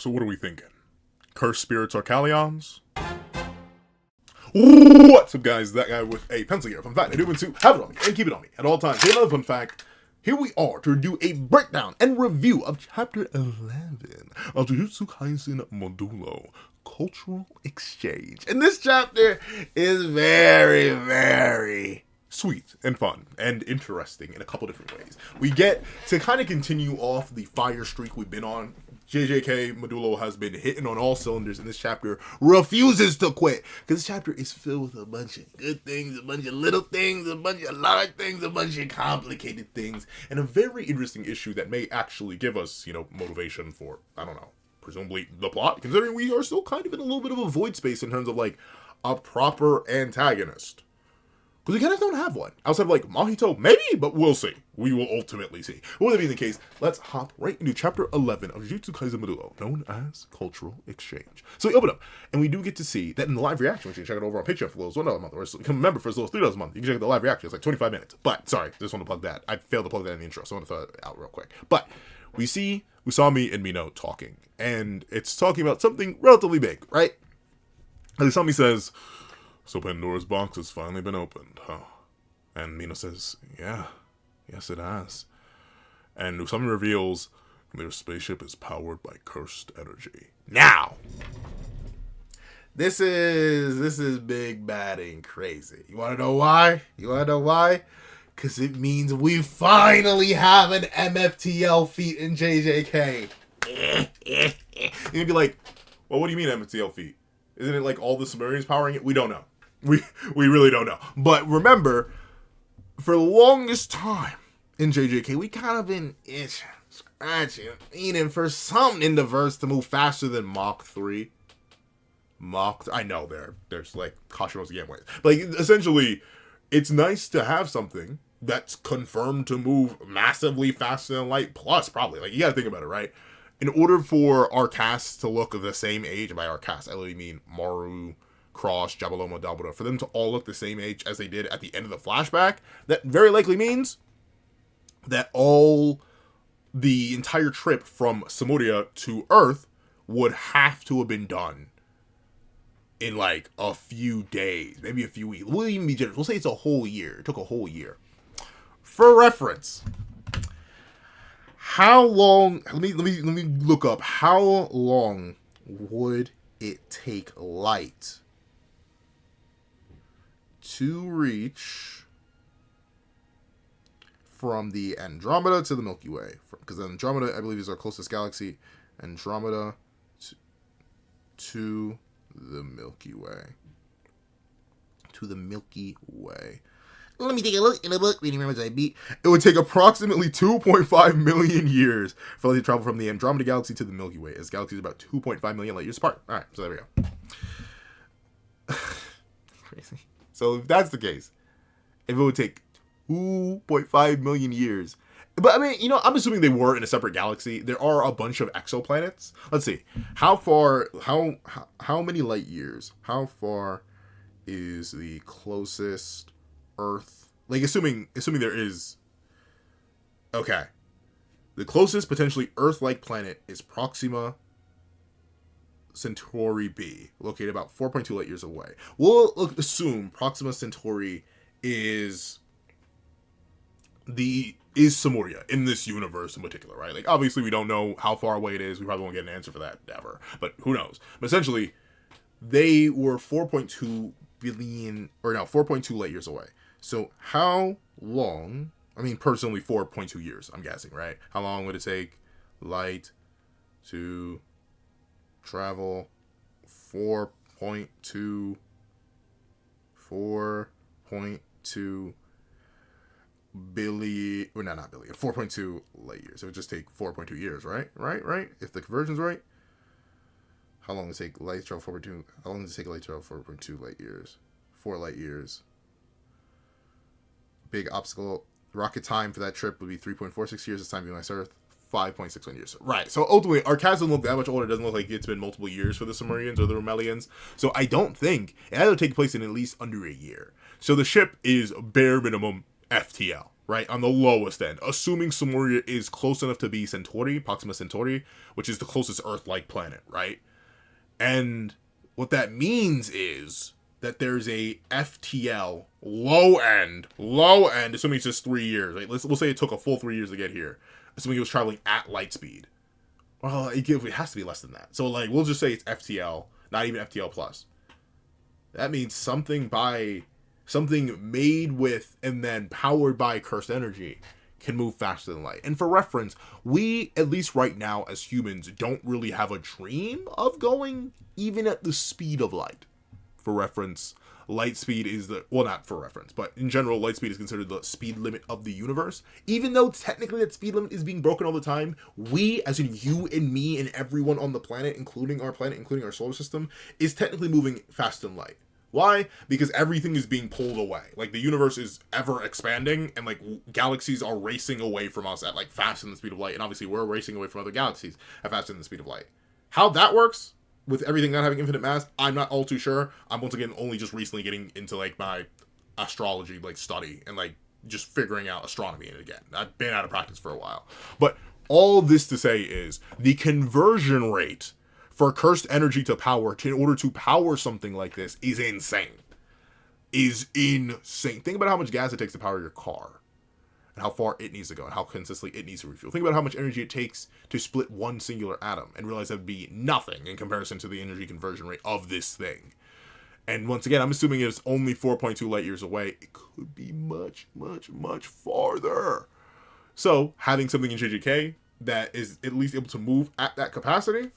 So what are we thinking? Cursed spirits are Kalyans? What's up, guys? That guy with a pencil here. Fun fact, I do want to have it on me and keep it on me at all times. Here's another fun fact. Here we are to do a breakdown and review of Chapter 11 of Jujutsu Kaisen Modulo, Cultural Exchange. And this chapter is very, very sweet and fun and interesting in a couple different ways. We get to kind of continue off the fire streak we've been on. JJK Modulo has been hitting on all cylinders in this chapter, refuses to quit, because this chapter is filled with a bunch of good things, a bunch of little things, a bunch of large things, a bunch of complicated things, and a very interesting issue that may actually give us, motivation for, I don't know, presumably the plot, considering we are still kind of in a little bit of a void space in terms of, like, a proper antagonist. Because we kind of don't have one. Outside of, like, Mahito, maybe, but we'll see. We will ultimately see. But whatever being the case, let's hop right into Chapter 11 of Jujutsu Kaisen Modulo, known as Cultural Exchange. So we open up, and we do get to see that in the live reaction, which you can check it over on Patreon for as $1 a month, or remember, for as little as $3 a month, you can check out the live reaction. It's like 25 minutes. But, sorry, just want to plug that. I failed to plug that in the intro, so I want to throw it out real quick. But, we see Usami and Mino talking, and it's talking about something relatively big, right? And Usami says, "So Pandora's box has finally been opened, huh?" And Mino says, "Yeah, yes it has." And Usami reveals their spaceship is powered by cursed energy. Now, this is big, bad, and crazy. You want to know why? Because it means we finally have an MFTL feat in JJK. You're gonna be like, well, what do you mean MFTL feat? Isn't it like all the Sumerians powering it? We don't know. We really don't know. But remember, for the longest time in JJK, we kind of been itching, scratching, eating for something in the verse to move faster than Mach 3. I know there's like Kashiro's game ways. But like, essentially, it's nice to have something that's confirmed to move massively faster than light. Plus, probably, like, you gotta think about it, right? In order for our cast to look the same age, and by our cast, I literally mean Maru, Cross, Jabaloma, Dabura, for them to all look the same age as they did at the end of the flashback, that very likely means that the entire trip from Samuria to Earth would have to have been done in like a few days, maybe a few weeks. We'll even be generous. We'll say it's a whole year. It took a whole year. For reference, how long, let me look up, how long would it take light to reach from the Andromeda to the Milky Way? Because Andromeda, I believe, is our closest galaxy. Andromeda to the Milky Way. To the Milky Way. Let me take a look in the book. Reading remembers I beat. It would take approximately 2.5 million years for light to travel from the Andromeda galaxy to the Milky Way, as galaxies are about 2.5 million light years apart. All right, so there we go. Crazy. So if that's the case, if it would take 2.5 million years, but I mean, I'm assuming they were in a separate galaxy. There are a bunch of exoplanets. Let's see, how many light years? How far is the closest Earth? Like, assuming there is. Okay, the closest potentially Earth-like planet is Proxima Centauri B, located about 4.2 light years away. We'll assume Proxima Centauri is Samuria in this universe in particular, right? Like, obviously we don't know how far away it is. We probably won't get an answer for that ever, but who knows? But essentially, they were 4.2 light years away. So how long, I mean, personally 4.2 years, I'm guessing, right? How long would it take light to travel 4.2 billion, or not billion, 4.2 light years. It would just take 4.2 years, right? Right? If the conversion's right. How long does it take light to travel 4.2? How long does it take light to travel 4.2 light years? 4 light years. Big obstacle. Rocket time for that trip would be 3.46 years. It's time to be on Earth. 5.61 years. Right. So ultimately, our cast doesn't look that much older. It doesn't look like it's been multiple years for the Sumerians or the Romelians. So I don't think it had to take place in at least under a year. So the ship is bare minimum FTL. right? On the lowest end, assuming Somalia is close enough to be Centauri, Proxima Centauri, which is the closest Earth-like planet, right? And what that means is that there's a FTL low end, assuming it's just 3 years. Like we'll say it took a full 3 years to get here, assuming it was traveling at light speed. Well, it has to be less than that. So like we'll just say it's FTL, not even FTL plus. That means something made with and then powered by cursed energy can move faster than light. And for reference, we, at least right now as humans, don't really have a dream of going even at the speed of light. For reference, light speed is not for reference, but in general, light speed is considered the speed limit of the universe. Even though technically that speed limit is being broken all the time, we, as in you and me and everyone on the planet, including our solar system, is technically moving faster than light. Why? Because everything is being pulled away. Like, the universe is ever expanding, and, like, galaxies are racing away from us at, like, faster than the speed of light. And obviously, we're racing away from other galaxies at faster than the speed of light. How that works, with everything not having infinite mass, I'm not all too sure. I'm, once again, only just recently getting into, like, my astrology, like, study, and, like, just figuring out astronomy again. I've been out of practice for a while. But all this to say is, the conversion rate for cursed energy to power, in order to power something like this, is insane. Think about how much gas it takes to power your car, and how far it needs to go, and how consistently it needs to refuel. Think about how much energy it takes to split one singular atom, and realize that would be nothing in comparison to the energy conversion rate of this thing. And once again, I'm assuming it's only 4.2 light years away. It could be much, much, much farther. So, having something in JJK that is at least able to move at that capacity.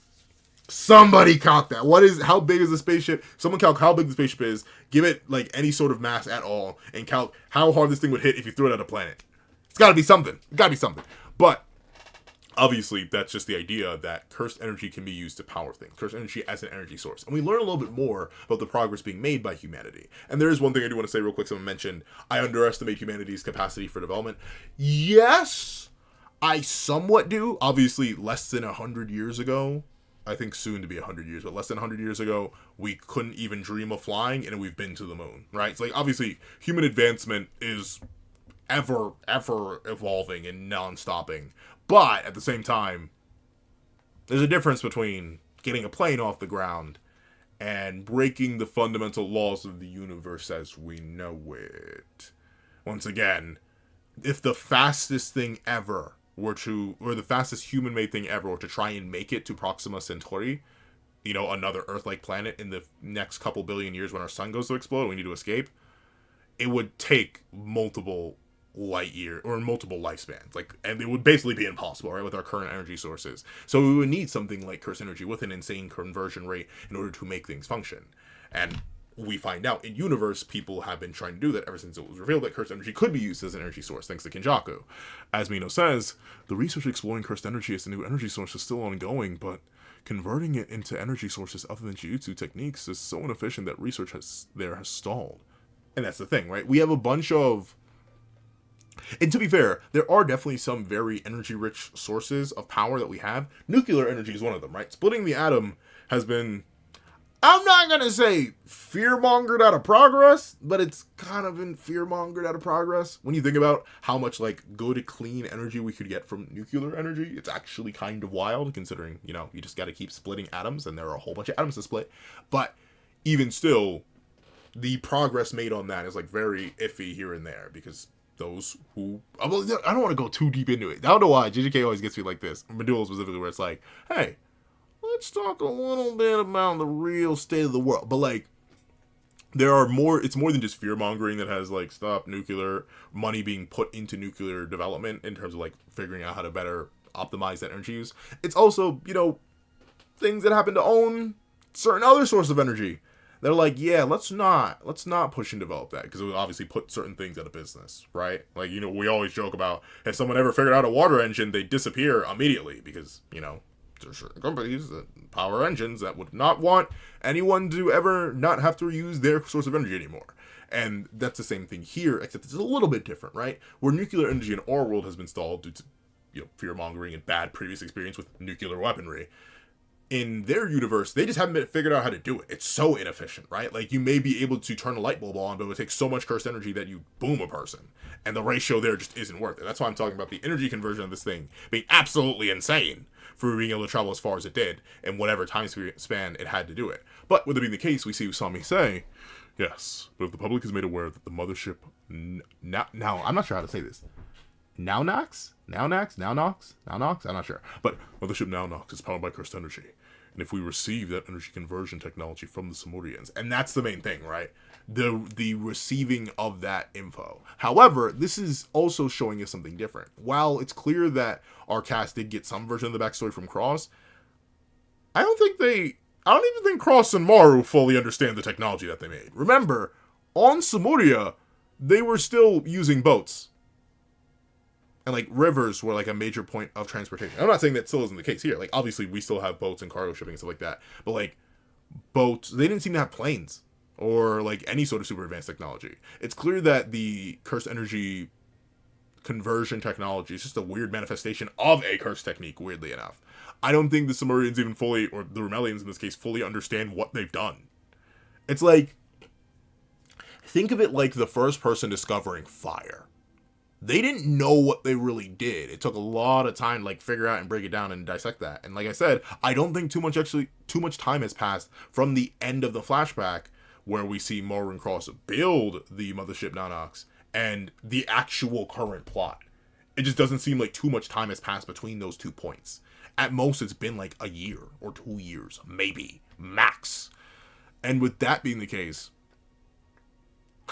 Somebody calc that. How big is the spaceship? Someone calc how big the spaceship is, give it like any sort of mass at all, and calc how hard this thing would hit if you threw it at a planet. It's gotta be something. But obviously, that's just the idea that cursed energy can be used to power things. Cursed energy as an energy source. And we learn a little bit more about the progress being made by humanity. And there is one thing I do want to say real quick. Someone mentioned, I underestimate humanity's capacity for development. Yes, I somewhat do. Obviously, less than 100 years ago, I think soon to be 100 years, but less than 100 years ago, we couldn't even dream of flying, and we've been to the moon, right? It's like, obviously, human advancement is ever evolving and non-stopping. But, at the same time, there's a difference between getting a plane off the ground and breaking the fundamental laws of the universe as we know it. Once again, if the fastest thing ever or the fastest human-made thing ever, or to try and make it to Proxima Centauri, another Earth-like planet in the next couple billion years when our sun goes to explode and we need to escape, it would take multiple light year or multiple lifespans, and it would basically be impossible, right, with our current energy sources. So we would need something like cursed energy with an insane conversion rate in order to make things function. And we find out in universe, people have been trying to do that ever since it was revealed that cursed energy could be used as an energy source, thanks to Kenjaku. As Mino says, the research exploring cursed energy as a new energy source is still ongoing, but converting it into energy sources other than Jujutsu techniques is so inefficient that research has stalled. And that's the thing, right? We have a bunch of... And to be fair, there are definitely some very energy-rich sources of power that we have. Nuclear energy is one of them, right? Splitting the atom has been... I'm not going to say fear-mongered out of progress, but it's kind of been fear-mongered out of progress. When you think about how much, good, clean energy we could get from nuclear energy, it's actually kind of wild, considering, you just got to keep splitting atoms, and there are a whole bunch of atoms to split. But even still, the progress made on that is, very iffy here and there, because those who... I don't want to go too deep into it. I don't know why. JJK always gets me like this. Modulo specifically, where it's like, hey, let's talk a little bit about the real state of the world. But, it's more than just fear-mongering that has, stop nuclear, money being put into nuclear development in terms of, figuring out how to better optimize that energy use. It's also, things that happen to own certain other source of energy. They're like, yeah, let's not push and develop that, because it would obviously put certain things out of business, right? We always joke about, if someone ever figured out a water engine, they disappear immediately, because, there's certain companies that power engines that would not want anyone to ever not have to use their source of energy anymore. And that's the same thing here, except it's a little bit different, right? Where nuclear energy in our world has been stalled due to, fear-mongering and bad previous experience with nuclear weaponry. in their universe, they just haven't figured out how to do it. It's so inefficient, right? Like, you may be able to turn a light bulb on, but it would take so much cursed energy that you boom a person. And the ratio there just isn't worth it. That's why I'm talking about the energy conversion of this thing being absolutely insane for being able to travel as far as it did in whatever time span it had to do it. But with it being the case, we see Usami say, yes, but if the public is made aware that the mothership... Now, I'm not sure how to say this. Naunox? I'm not sure. But Mothership Naunox is powered by cursed energy. And if we receive that energy conversion technology from the Samurians, and that's the main thing, right? The receiving of that info. However, this is also showing us something different. While it's clear that our cast did get some version of the backstory from Cross, I don't even think Cross and Maru fully understand the technology that they made. Remember, on Samuria, they were still using boats. And, like, rivers were, like, a major point of transportation. I'm not saying that still isn't the case here. Like, obviously, we still have boats and cargo shipping and stuff like that. But, like, boats, they didn't seem to have planes. Or, like, any sort of super advanced technology. It's clear that the cursed energy conversion technology is just a weird manifestation of a cursed technique, weirdly enough. I don't think the Samurians even fully, or the Remelians in this case, fully understand what they've done. It's like, think of it like the first person discovering fire. They didn't know what they really did. It took a lot of time to, like, figure out and break it down and dissect that. And like I said, I don't think too much time has passed from the end of the flashback where we see Maru and Cross build the Mothership Naunox and the actual current plot. It just doesn't seem like too much time has passed between those 2 points. At most, it's been like a year or 2 years, maybe, max. And with that being the case,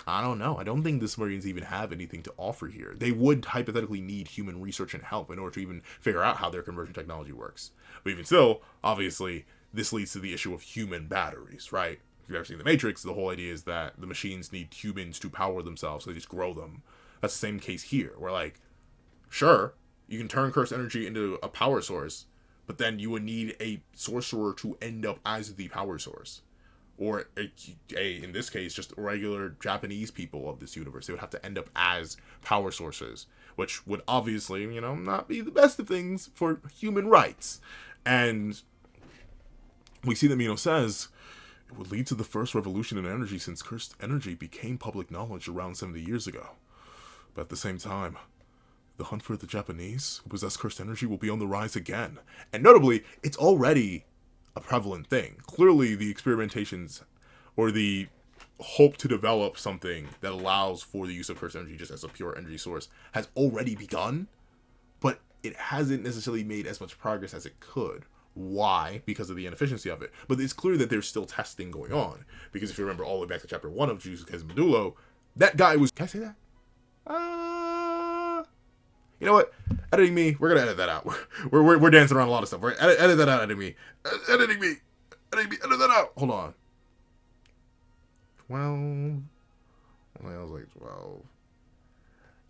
I don't know. I don't think the Sumerians even have anything to offer here. They would hypothetically need human research and help in order to even figure out how their conversion technology works. But even still, obviously, this leads to the issue of human batteries, right? If you've ever seen The Matrix, the whole idea is that the machines need humans to power themselves, so they just grow them. That's the same case here, where, like, sure, you can turn cursed energy into a power source, but then you would need a sorcerer to end up as the power source. Or, in this case, just regular Japanese people of this universe. They would have to end up as power sources, which would obviously, not be the best of things for human rights. And we see that Mino says, it would lead to the first revolution in energy since cursed energy became public knowledge around 70 years ago. But at the same time, the hunt for the Japanese who possess cursed energy will be on the rise again. And notably, it's already a prevalent thing. Clearly, the experimentations or the hope to develop something that allows for the use of cursed energy just as a pure energy source has already begun, but it hasn't necessarily made as much progress as it could. Why? Because of the inefficiency of it. But it's clear that there's still testing going on. Because if you remember all the way back to chapter 1 of Jujutsu Kaisen Modulo, that guy was... Can I say that? You know what? Editing me, we're gonna edit that out. We're dancing around a lot of stuff. We're edit that out, editing me, edit that out. Hold on. 12. I was like 12.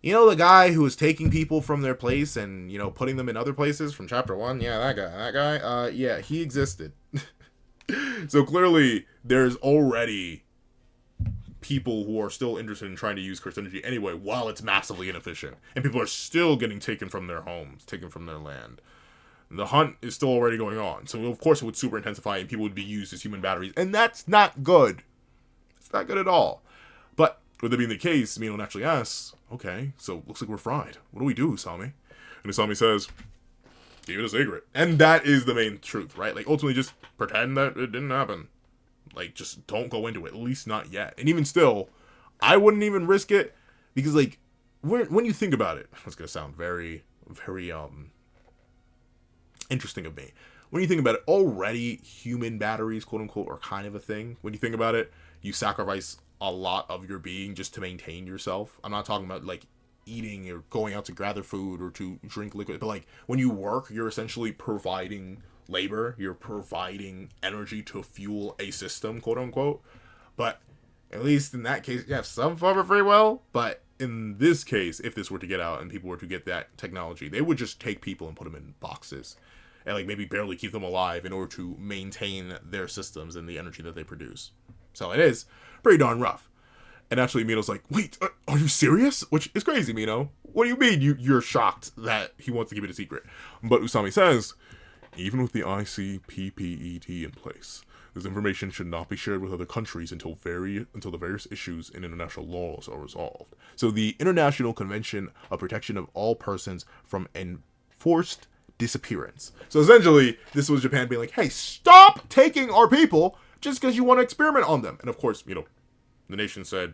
You know the guy who was taking people from their place and, putting them in other places from chapter 1? Yeah, that guy. Yeah, he existed. So clearly, there's already people who are still interested in trying to use cursed energy anyway, while it's massively inefficient. And people are still getting taken from their homes, taken from their land. The hunt is still already going on. So, of course, it would super intensify and people would be used as human batteries. And that's not good. It's not good at all. But, with it being the case, Mino naturally asks, okay, so looks like we're fried. What do we do, Usami? And Usami says, keep it a secret. And that is the main truth, right? Like, ultimately, just pretend that it didn't happen. Like, just don't go into it, at least not yet. And even still, I wouldn't even risk it, because, like, when you think about it, it's going to sound very, very, interesting of me. When you think about it, already human batteries, quote unquote, are kind of a thing. When you think about it, you sacrifice a lot of your being just to maintain yourself. I'm not talking about, like, eating or going out to gather food or to drink liquid, but, like, when you work, you're essentially providing labor, you're providing energy to fuel a system, quote unquote. But at least in that case, you have some form of free will. But in this case, if this were to get out and people were to get that technology, they would just take people and put them in boxes and, like, maybe barely keep them alive in order to maintain their systems and the energy that they produce. So it is pretty darn rough. And actually, Mino's like, wait, are you serious? Which is crazy, Mino. What do you mean you're shocked that he wants to keep it a secret? But Usami says, Even with the ICPPET in place, this information should not be shared with other countries until the various issues in international laws are resolved. So the International Convention of Protection of All Persons from Enforced Disappearance. So essentially, this was Japan being like, hey, stop taking our people just because you want to experiment on them. And of course, the nation said,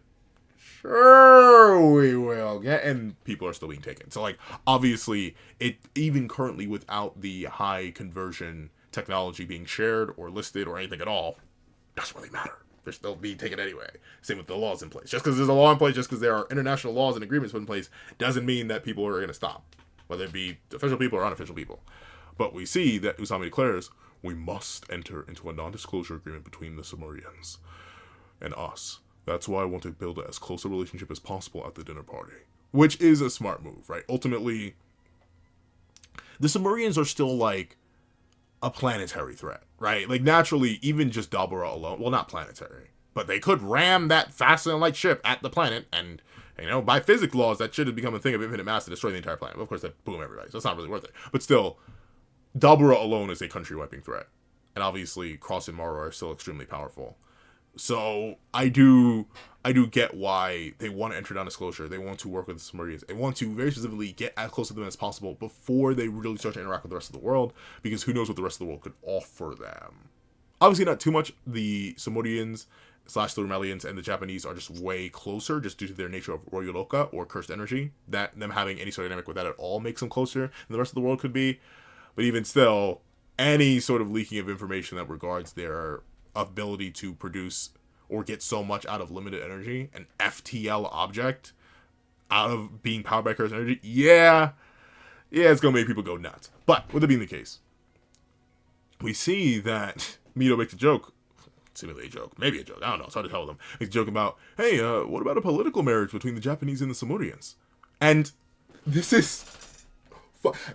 sure, we will. And people are still being taken. So, like, obviously, it even currently without the high conversion technology being shared or listed or anything at all, doesn't really matter. They're still being taken anyway. Same with the laws in place. Just because there's a law in place, just because there are international laws and agreements put in place, doesn't mean that people are going to stop, whether it be official people or unofficial people. But we see that Usami declares, we must enter into a non-disclosure agreement between the Sumerians and us. That's why I want to build as close a relationship as possible at the dinner party. Which is a smart move, right? Ultimately, the Sumerians are still, like, a planetary threat, right? Like, naturally, even just Dabura alone, well, not planetary, but they could ram that faster than light ship at the planet, and, by physics laws, that should have become a thing of infinite mass to destroy the entire planet. But of course, that boom everybody, so it's not really worth it. But still, Dabura alone is a country-wiping threat. And obviously, Cross and Mara are still extremely powerful. So, I do get why they want to enter non-disclosure. They want to work with the Sumerians. They want to very specifically get as close to them as possible before they really start to interact with the rest of the world, because who knows what the rest of the world could offer them. Obviously not too much. The Sumerians / the Rumelians and the Japanese are just way closer, just due to their nature of Royoloka, or cursed energy. That them having any sort of dynamic with that at all makes them closer than the rest of the world could be. But even still, any sort of leaking of information that regards their ability to produce or get so much out of limited energy, an FTL object, out of being powered by cursed energy, yeah, it's gonna make people go nuts. But with it being the case, we see that Mito makes a joke, seemingly a joke, maybe a joke, I don't know, it's hard to tell them. He's joking about, hey, what about a political marriage between the Japanese and the Sumerians? And this is,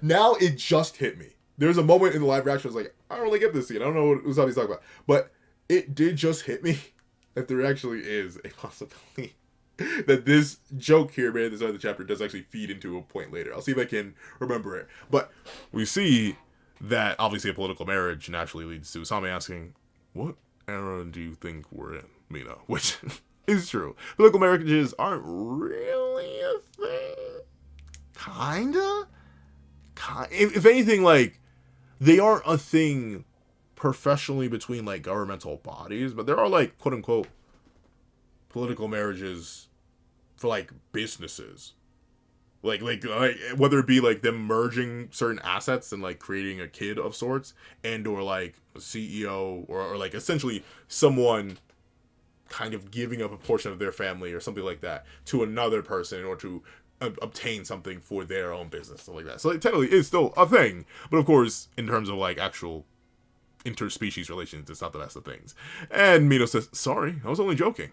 now it just hit me. There's a moment in the live reaction I was like, I don't really get this scene, I don't know what Usami's talking about, but it did just hit me that there actually is a possibility that this joke here made at the start of the chapter does actually feed into a point later. I'll see if I can remember it. But we see that obviously a political marriage naturally leads to Usami asking, what era do you think we're in, Mina? Which is true. Political marriages aren't really a thing. Kinda? If anything, like, they aren't a thing professionally between, like, governmental bodies, but there are, like, quote-unquote political marriages for, like, businesses. Like, whether it be, like, them merging certain assets and, like, creating a kid of sorts, and or, like, a CEO, or like, essentially someone kind of giving up a portion of their family or something like that to another person in order to obtain something for their own business, stuff like that. So it technically is still a thing, but of course, in terms of, like, actual interspecies relations, it's not the best of things. And Mito says, sorry, I was only joking.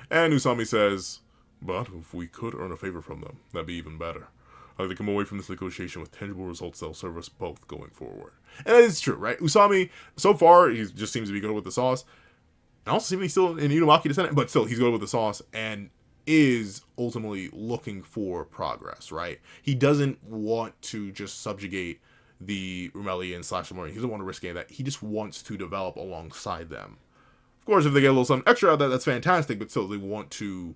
And Usami says, but if we could earn a favor from them, that'd be even better. I'd like to come away from this negotiation with tangible results that'll serve us both going forward. And that is true, right? Usami, so far, he just seems to be good with the sauce. And also seemingly still in Inumaki descendant, but still, he's good with the sauce, and is ultimately looking for progress, right? He doesn't want to just subjugate the Rumelian / Sumerian. He doesn't want to risk any of that. He just wants to develop alongside them. Of course, if they get a little something extra out of that, that's fantastic, but still, they want to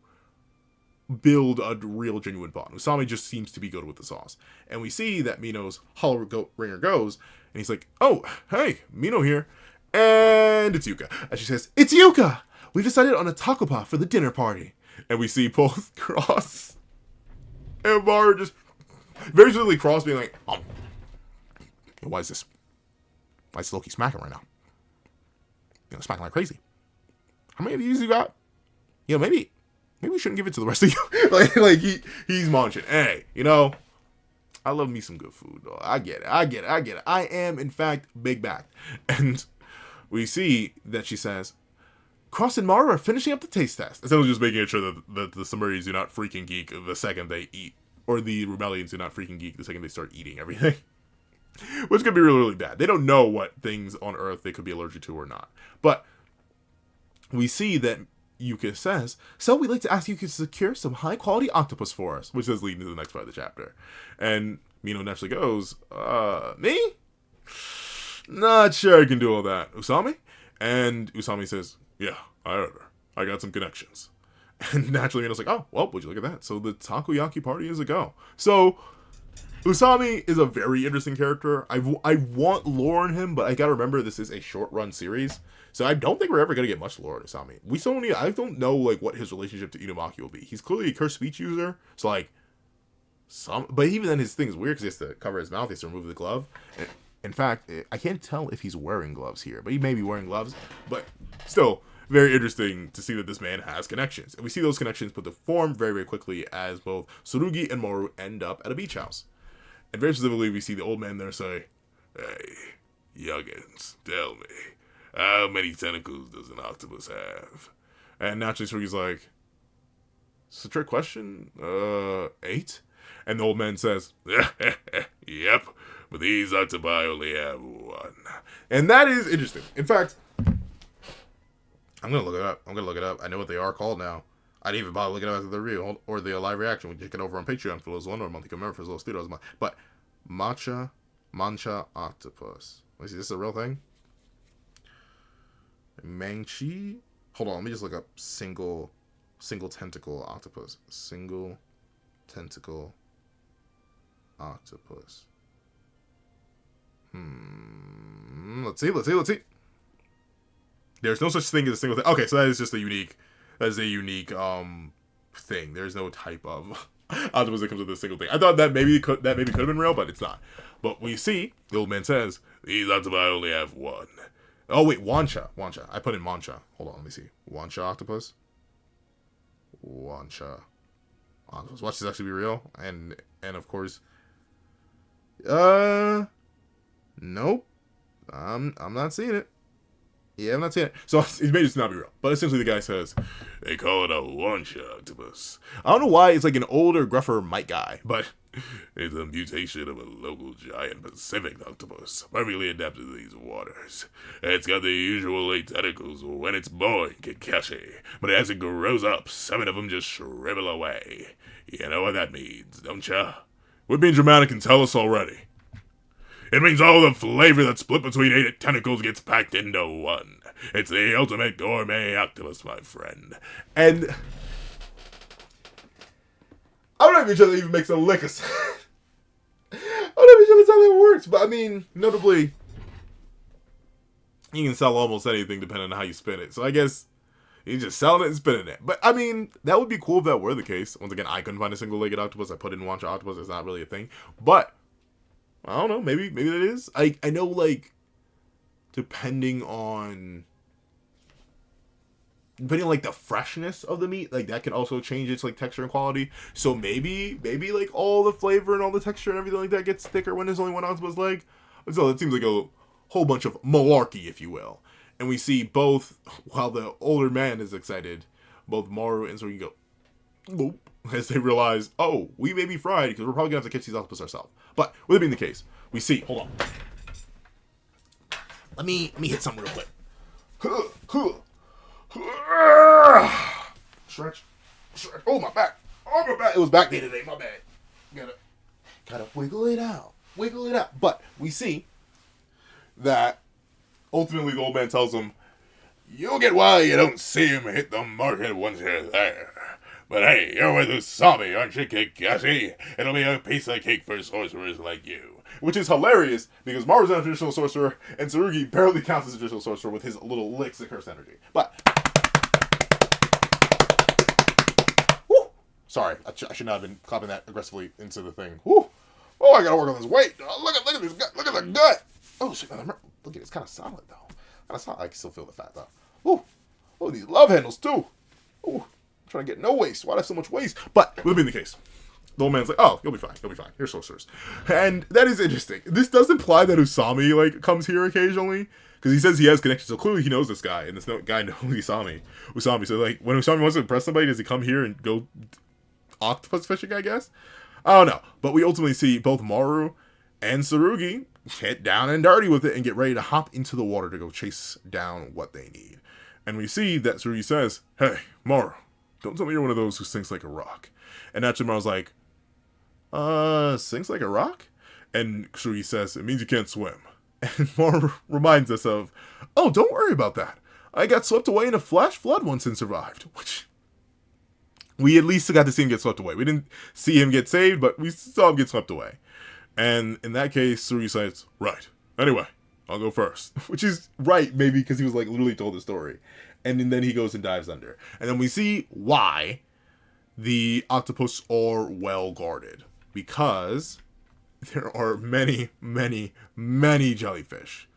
build a real, genuine bond. Usami just seems to be good with the sauce. And we see that Mino's hollow ringer goes, and he's like, oh, hey, Mino here. And it's Yuka. And she says, it's Yuka! We've decided on a takopa for the dinner party. And we see both Cross and Bar just very specifically Cross being like, why is this? Why is Loki smacking right now? Smacking like crazy. How many of these you got? Maybe we shouldn't give it to the rest of you. like he's munching. Hey, I love me some good food, though. I get it. I am, in fact, big backed. And we see that she says, Cross and Mara are finishing up the taste test. Instead of just making sure that the Sumerians do not freaking geek the second they eat, or the Rumelians do not freaking geek the second they start eating everything. Which could be really, really bad. They don't know what things on Earth they could be allergic to or not. But we see that Yuka says, so we'd like to ask you to secure some high-quality octopus for us, which does lead into the next part of the chapter. And Mino naturally goes, me? Not sure I can do all that. Usami? And Usami says, yeah, I heard her. I got some connections. And naturally, Mina's like, oh, well, would you look at that? So the takoyaki party is a go. So Usami is a very interesting character. I want lore on him, but I gotta remember this is a short-run series. So I don't think we're ever gonna get much lore on Usami. I don't know, like, what his relationship to Inumaki will be. He's clearly a cursed speech user, so, like, but even then his thing is weird because he has to cover his mouth, he has to remove the glove. And in fact, I can't tell if he's wearing gloves here, but he may be wearing gloves. But still, very interesting to see that this man has connections. And we see those connections put to form very, very quickly as both Tsurugi and Moru end up at a beach house. And very specifically, we see the old man there say, hey, youngins, tell me, how many tentacles does an octopus have? And naturally, Tsurugi's like, it's a trick question, 8? And the old man says, yep, but these octopi only have 1. And that is interesting. In fact, I'm going to look it up. I know what they are called now. I didn't even bother looking at the review or the live reaction. We check it over on Patreon for those $1 monthly commitment for those little studios. But mancha octopus. Let me see, this is a real thing? Mangchi? Hold on, let me just look up single tentacle octopus. Single tentacle octopus. Let's see. There's no such thing as a single thing. Okay, so that is just a unique thing. There's no type of octopus that comes with a single thing. I thought that maybe could have been real, but it's not. But we see, the old man says, these octopi only have 1. Oh wait, wancha. I put in mancha. Hold on, let me see. Wancha octopus. Wancha octopus. Watch this actually be real. And of course, nope. I'm not seeing it. Yeah, I'm not seeing it. So it may just not be real. But essentially the guy says, they call it a wancha octopus. I don't know why it's like an older, gruffer mite guy, but it's a mutation of a local giant Pacific octopus, perfectly adapted to these waters. It's got the usual 8 tentacles when it's born, Kakashi, but as it grows up, 7 of them just shrivel away. You know what that means, don't ya? We're being dramatic and tell us already. It means all the flavor that's split between 8 tentacles gets packed into 1. It's the ultimate gourmet octopus, my friend. And I don't even sure that even makes a lick of sense. I'm not even sure that's how that works. But I mean, notably, you can sell almost anything depending on how you spin it. So I guess you're just selling it and spinning it. But I mean, that would be cool if that were the case. Once again, I couldn't find a single-legged octopus. I put in wancha octopus. It's not really a thing. But I don't know. Maybe that is. I know, like, depending on like the freshness of the meat, like that can also change its like texture and quality. So maybe like all the flavor and all the texture and everything like that gets thicker when there's only one octopus leg. So it seems like a whole bunch of malarkey, if you will. And we see both, while the older man is excited, both Maru and Tsurugi go, nope, as they realize, oh, we may be fried because we're probably gonna have to catch these octopus ourselves. But with it being the case, we see. Hold on. Let me hit something real quick. Stretch. Oh, my back. It was back day today. My bad. Gotta wiggle it out. But we see that ultimately the old man tells him, you'll get why you don't see him hit the market once you're there. But hey, you're with Usami, aren't you, Kakashi? It'll be a piece of cake for sorcerers like you. Which is hilarious, because Maru's not a traditional sorcerer, and Tsurugi barely counts as a traditional sorcerer with his little licks of curse energy. But whew, sorry, I should not have been clapping that aggressively into the thing. Whew. Oh, I gotta work on this weight. Oh, look at this gut. Look at the gut. Oh, shit, look at it. It's kind of solid, though. I can still feel the fat, though. Ooh. Oh, these love handles, too. Ooh. I'm trying to get no waste. Why'd I have so much waste? But, would have been the case. The old man's like, oh, you'll be fine. You're sorcerers. And that is interesting. This does imply that Usami, like, comes here occasionally. Because he says he has connections. So clearly he knows this guy. And this guy knows Usami. So, like, when Usami wants to impress somebody, does he come here and go octopus fishing, I guess? I don't know. But we ultimately see both Maru and Tsurugi get down and dirty with it and get ready to hop into the water to go chase down what they need. And we see that Tsurugi says, hey, Maru, don't tell me you're one of those who sinks like a rock. And naturally Maru's like, sinks like a rock? And Tsurugi says, it means you can't swim. And Maru reminds us of, oh, don't worry about that. I got swept away in a flash flood once and survived. Which, we at least got to see him get swept away. We didn't see him get saved, but we saw him get swept away. And in that case, Tsurugi says, right. Anyway, I'll go first. Which is right, maybe, because he was like literally told the story. And then he goes and dives under. And then we see why the octopus are well guarded. Because there are many, many, many jellyfish.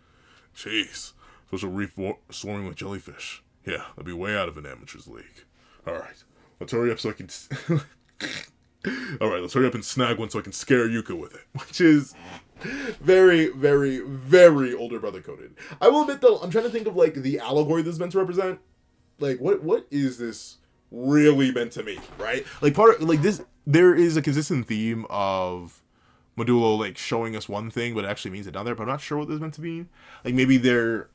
Jeez. Social reef swarming with jellyfish. Yeah, that'd be way out of an amateur's league. Alright. Let's hurry up so I can... Alright, let's hurry up and snag one so I can scare Yuka with it. Which is very, very, very older brother coded. I will admit though, I'm trying to think of like the allegory this is meant to represent. Like, what is this really meant to mean, right? Like, part of, like, this, there is a consistent theme of Modulo, like, showing us one thing, but it actually means another, but I'm not sure what this is meant to mean. Like, maybe they're,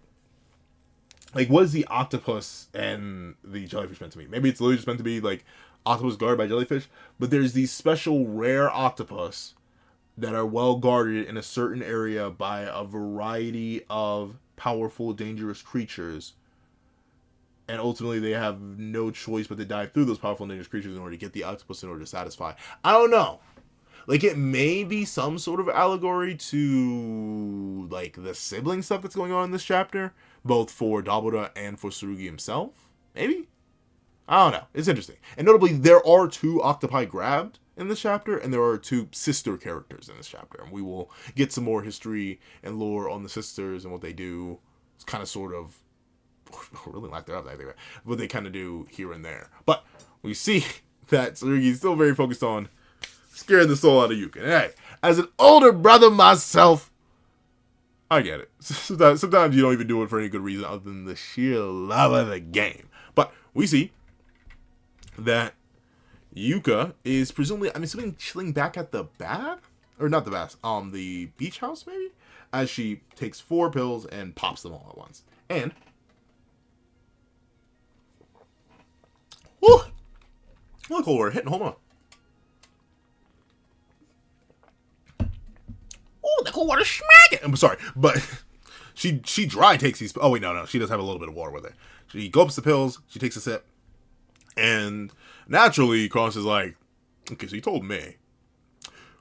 like, what is the octopus and the jellyfish meant to mean? Maybe it's literally just meant to be, like, octopus guarded by jellyfish, but there's these special rare octopus that are well guarded in a certain area by a variety of powerful, dangerous creatures. And ultimately, they have no choice but to dive through those powerful and dangerous creatures in order to get the octopus in order to satisfy. I don't know. Like, it may be some sort of allegory to, like, the sibling stuff that's going on in this chapter. Both for Dabura and for Tsurugi himself. Maybe? I don't know. It's interesting. And notably, there are 2 octopi grabbed in this chapter. And there are 2 sister characters in this chapter. And we will get some more history and lore on the sisters and what they do. It's kind of sort of... really lack thereof, I think, what they kind of do here and there. But we see that Tsurugi is still very focused on scaring the soul out of Yuka. And hey, as an older brother myself, I get it. Sometimes you don't even do it for any good reason other than the sheer love of the game. But we see that Yuka is presumably, I'm assuming, chilling back at the bath? Or not the bath, the beach house, maybe? As she takes 4 pills and pops them all at once. And... woo! Look what we're hitting. Hold on. Oh, the cold water smack it. I'm sorry, but she dry takes these. Oh wait, no, she does have a little bit of water with her. She gulps the pills. She takes a sip, and naturally, Cross is like, "Okay, so you told me.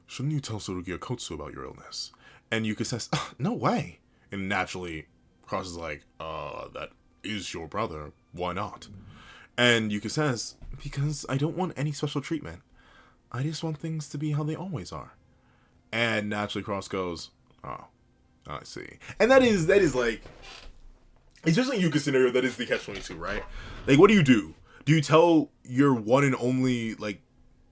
Shouldn't you tell Tsurugi or Kotsu about your illness?" And Yuka says, oh, "No way." And naturally, Cross is like, "That is your brother. Why not?" And Yuka says, because I don't want any special treatment. I just want things to be how they always are. And naturally Cross goes, oh, I see. And that is like, especially in Yuka's scenario, that is the catch-22, right? Like, what do? Do you tell your one and only, like,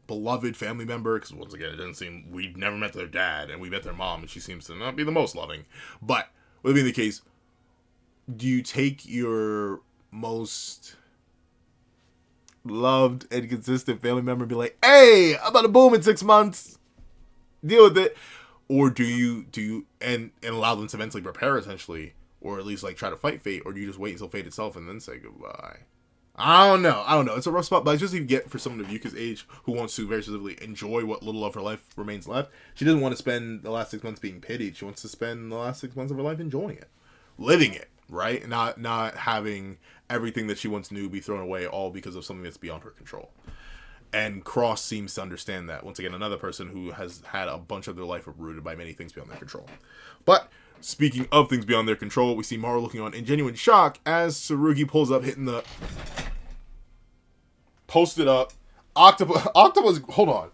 beloved family member? Because once again, it doesn't seem, we never met their dad, and we met their mom, and she seems to not be the most loving. But, with being the case, do you take your most... loved and consistent family member and be like, hey, I'm about to boom in 6 months, deal with it? Or do you and allow them to mentally prepare, essentially, or at least like try to fight fate? Or do you just wait until fate itself and then say goodbye? I don't know. It's a rough spot, but I just even get for someone of Yuka's age who wants to very specifically enjoy what little of her life remains left. She doesn't want to spend the last 6 months being pitied. She wants to spend the last 6 months of her life enjoying it, living it, right? Not having everything that she once knew be thrown away all because of something that's beyond her control. And Cross seems to understand that. Once again, another person who has had a bunch of their life uprooted by many things beyond their control. But speaking of things beyond their control, we see Maru looking on in genuine shock as Tsurugi pulls up, hitting the posted up octopus. Hold on,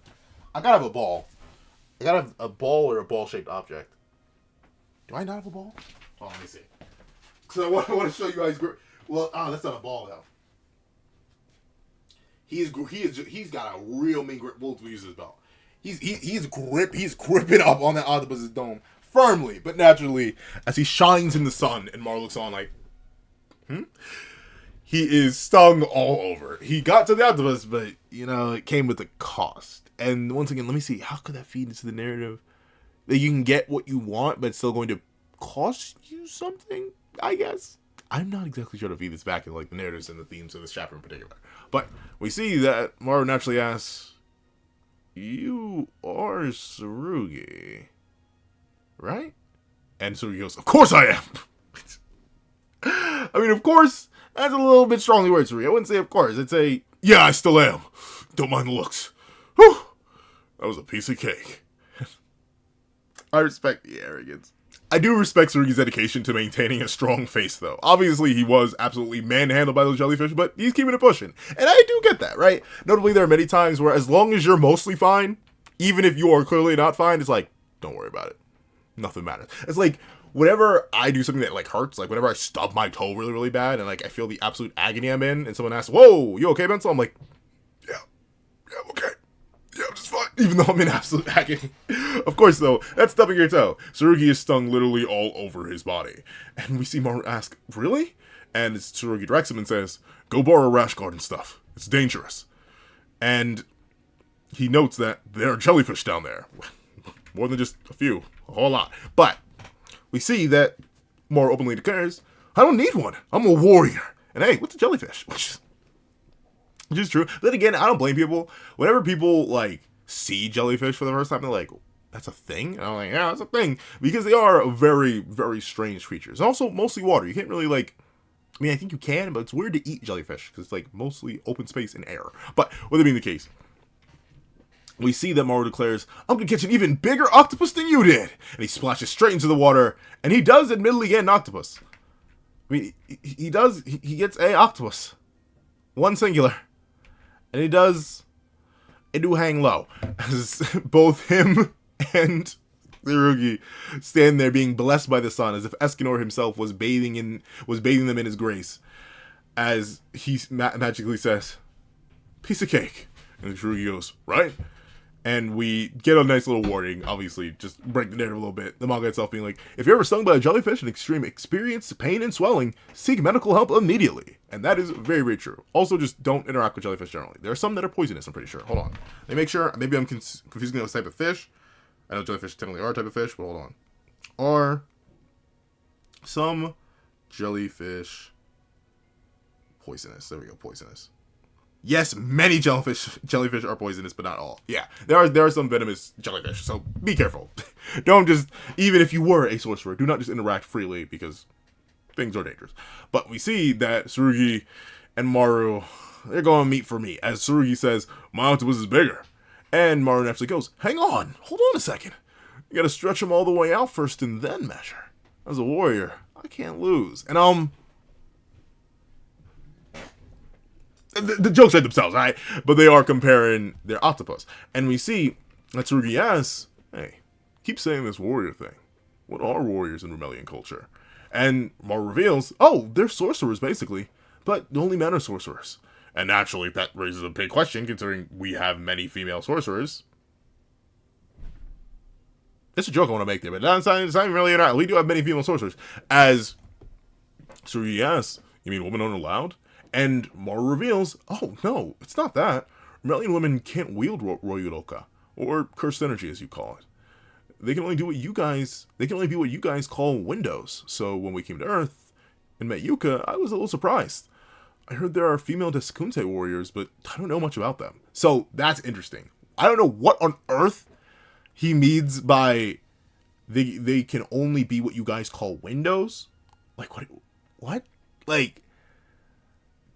I gotta have a ball. I gotta have a ball or a ball-shaped object. Do I not have a ball? Oh, let me see. Because I want to show you guys. Well, that's not a ball though. He's got a real mean grip. We'll use his belt. He's gripping up on that octopus's dome firmly, but naturally, as he shines in the sun, and Mar looks on like, he is stung all over. He got to the octopus, but it came with a cost. And once again, let me see, how could that feed into the narrative that you can get what you want, but it's still going to cost you something? I guess. I'm not exactly sure to feed this back in like the narratives and the themes of this chapter in particular. But we see that Maru naturally asks, you are Tsurugi, right? And Tsurugi goes, of course I am. I mean, of course, that's a little bit strongly worded, Tsurugi. I wouldn't say of course. I'd say, yeah, I still am. Don't mind the looks. Whew. That was a piece of cake. I respect the arrogance. I do respect Tsurugi's dedication to maintaining a strong face, though. Obviously, he was absolutely manhandled by those jellyfish, but he's keeping it pushing. And I do get that, right? Notably, there are many times where as long as you're mostly fine, even if you are clearly not fine, it's like, don't worry about it. Nothing matters. It's like, whenever I do something that, like, hurts, like, whenever I stub my toe really, really bad, and, like, I feel the absolute agony I'm in, and someone asks, whoa, you okay, Bensel? I'm like, yeah, I'm okay. Yeah, I'm just fine. Even though I'm in absolute agony. Of course, though, that's stubbing your toe. Tsurugi is stung literally all over his body. And we see Maru ask, really? And Tsurugi directs him and says, go borrow rash guard and stuff. It's dangerous. And he notes that there are jellyfish down there. More than just a few. A whole lot. But we see that Maru openly declares, I don't need one. I'm a warrior. And hey, what's a jellyfish? Which is true. Then again, I don't blame people. Whenever people, like, see jellyfish for the first time, they're like, that's a thing? And I'm like, yeah, that's a thing. Because they are very, very strange creatures. And also, mostly water. You can't really, like, I mean, I think you can, but it's weird to eat jellyfish. Because it's, like, mostly open space and air. But, with it being the case, we see that Maru declares, I'm gonna catch an even bigger octopus than you did. And he splashes straight into the water. And he does admittedly get an octopus. I mean, he gets a octopus. One singular. And he do hang low, as both him and Tsurugi stand there being blessed by the sun, as if Escanor himself was bathing them in his grace, as he magically says, piece of cake. And Tsurugi goes, right? And we get a nice little warning, obviously, just break the narrative a little bit. The manga itself being like, if you're ever stung by a jellyfish and extreme experience pain and swelling, seek medical help immediately. And that is very, very true. Also, just don't interact with jellyfish generally. There are some that are poisonous, I'm pretty sure. Hold on. Let me make sure. Maybe I'm confusing those type of fish. I know jellyfish technically are a type of fish, but hold on. Are some jellyfish poisonous? There we go, poisonous. Yes, many jellyfish are poisonous, but not all. Yeah, there are some venomous jellyfish, so be careful. Don't just, even if you were a sorcerer, do not just interact freely, because things are dangerous. But we see that Tsurugi and Maru, they're going to meet for meat, as Tsurugi says, my octopus is bigger. And Maru naturally goes, hang on, hold on a second. You gotta stretch him all the way out first and then measure. As a warrior, I can't lose. And the jokes write themselves, right? But they are comparing their octopus. And we see that Tsurugi asks, hey, keep saying this warrior thing. What are warriors in Remelian culture? And Maru reveals, oh, they're sorcerers, basically. But only men are sorcerers. And naturally, that raises a big question, considering we have many female sorcerers. It's a joke I want to make there, but it's not even really an art. We do have many female sorcerers. As Tsurugi asks, you mean women aren't allowed? And Maru reveals, oh, no, it's not that. Remelian women can't wield Royuroka, or cursed energy, as you call it. They can only do what you guys, they can only be what you guys call windows. So when we came to Earth and met Yuka, I was a little surprised. I heard there are female Desukunte warriors, but I don't know much about them. So that's interesting. I don't know what on earth he means by they can only be what you guys call windows. Like, what? Like,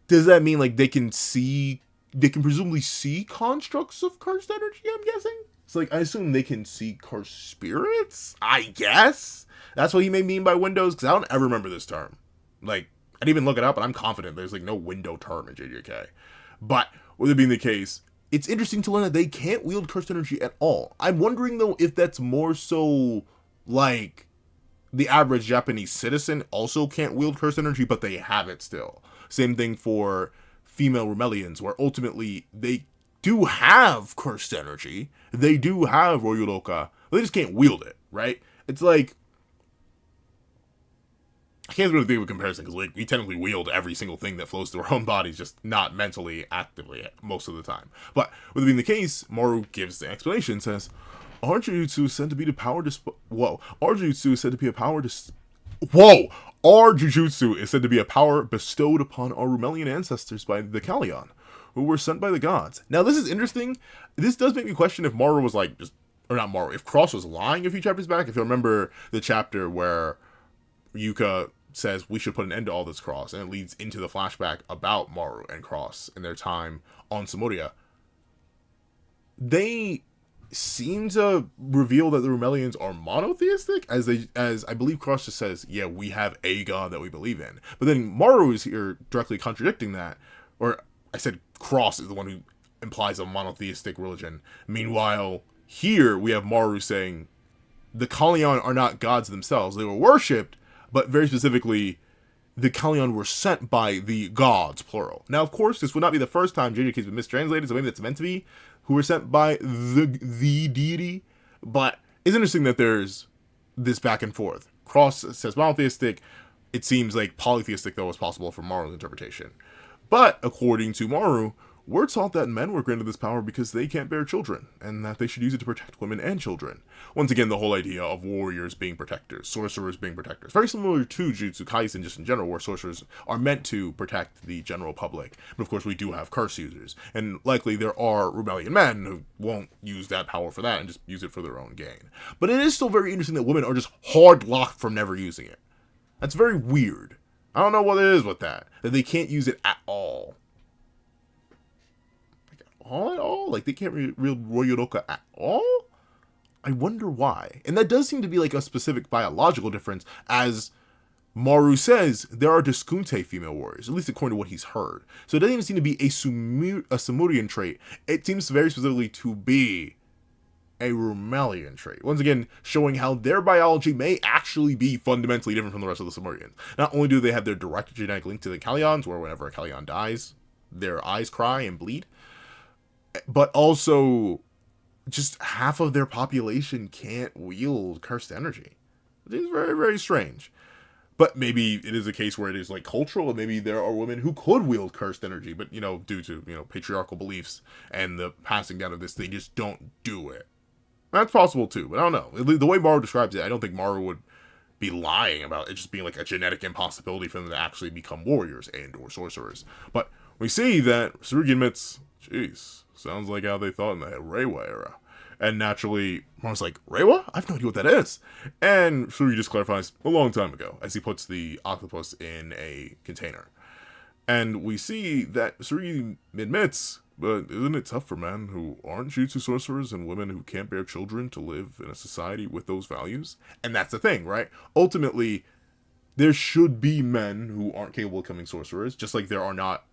does that mean, like, they can presumably see constructs of cursed energy, I'm guessing? It's like, I assume they can see cursed spirits? I guess? That's what he may mean by windows, because I don't ever remember this term. Like, I didn't even look it up, but I'm confident there's, like, no window term in JJK. But, with it being the case, it's interesting to learn that they can't wield cursed energy at all. I'm wondering, though, if that's more so, like, the average Japanese citizen also can't wield cursed energy, but they have it still. Same thing for female Remelians, where ultimately they do have cursed energy. They do have Royuroka. They just can't wield it, right? It's like, I can't really think of a comparison, because like, we technically wield every single thing that flows through our own bodies, just not mentally, actively, most of the time. But, with it being the case, Maru gives the explanation, says, our Jujutsu is said to be the power Our Jujutsu is said to be a power Our Jujutsu is said to be a power bestowed upon our Remelian ancestors by the Kalyan, who were sent by the gods. Now, this is interesting. This does make me question if Maru was, like, just or not Maru, if Cross was lying a few chapters back, if you remember the chapter where Yuka says we should put an end to all this, Cross, and it leads into the flashback about Maru and Cross and their time on Samuria, they seem to reveal that the Rumelians are monotheistic, as I believe Cross just says, yeah, we have a god that we believe in. But then Maru is here directly contradicting that, or I said Cross is the one who implies a monotheistic religion. Meanwhile, here we have Maru saying the Kalyan are not gods themselves. They were worshipped, but very specifically, the Kalyan were sent by the gods, plural. Now, of course, this would not be the first time JJK has been mistranslated, so maybe that's meant to be, who were sent by the deity. But it's interesting that there's this back and forth. Cross says monotheistic. It seems like polytheistic, though, is possible from Maru's interpretation. But, according to Maru, we're taught that men were granted this power because they can't bear children, and that they should use it to protect women and children. Once again, the whole idea of warriors being protectors, sorcerers being protectors. Very similar to Jujutsu Kaisen, just in general, where sorcerers are meant to protect the general public. But of course, we do have curse users, and likely there are Rumelian men who won't use that power for that and just use it for their own gain. But it is still very interesting that women are just hard-locked from never using it. That's very weird. I don't know what it is with that they can't use it at all. At all? Like, they can't wield Royoroka at all? I wonder why. And that does seem to be like a specific biological difference, as Maru says there are Diskunte female warriors, at least according to what he's heard. So it doesn't even seem to be a Samurian trait. It seems very specifically to be a Rumelian trait. Once again, showing how their biology may actually be fundamentally different from the rest of the Samurians. Not only do they have their direct genetic link to the Kalyans, where whenever a Kalyan dies, their eyes cry and bleed, but also just half of their population can't wield cursed energy. It is very, very strange. But maybe it is a case where it is like cultural, and maybe there are women who could wield cursed energy, but due to patriarchal beliefs and the passing down of this, they just don't do it. That's possible too, but I don't know. The way Maru describes it, I don't think Maru would be lying about it just being like a genetic impossibility for them to actually become warriors and or sorcerers. But we see that Tsurugi admits, jeez, sounds like how they thought in the Reiwa era. And naturally, Maru's like, Reiwa? I have no idea what that is. And Tsurugi just clarifies, a long time ago, as he puts the octopus in a container. And we see that Tsurugi admits, but isn't it tough for men who aren't Jujutsu sorcerers and women who can't bear children to live in a society with those values? And that's the thing, right? Ultimately, there should be men who aren't capable of becoming sorcerers, just like there are not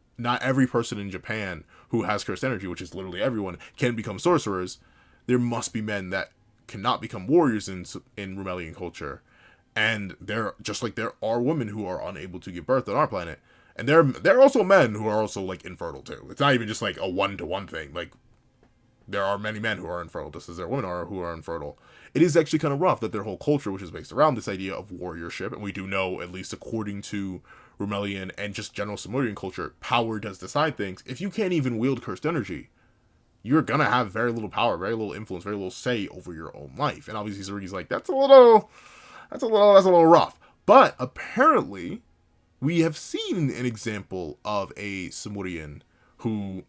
every person in Japan who has cursed energy, which is literally everyone, can become sorcerers. There must be men that cannot become warriors in Rumelian culture. And there are women who are unable to give birth on our planet. And there are also men who are also, like, infertile, too. It's not even just, like, a one-to-one thing. Like, there are many men who are infertile, just as there are women who are infertile. It is actually kind of rough that their whole culture, which is based around this idea of warriorship, and we do know, at least according to Rumelian and just general Samurian culture, power does decide things. If you can't even wield cursed energy, you're gonna have very little power, very little influence, very little say over your own life. And obviously Tsurugi's like, that's a little rough. But apparently, we have seen an example of a Samurian or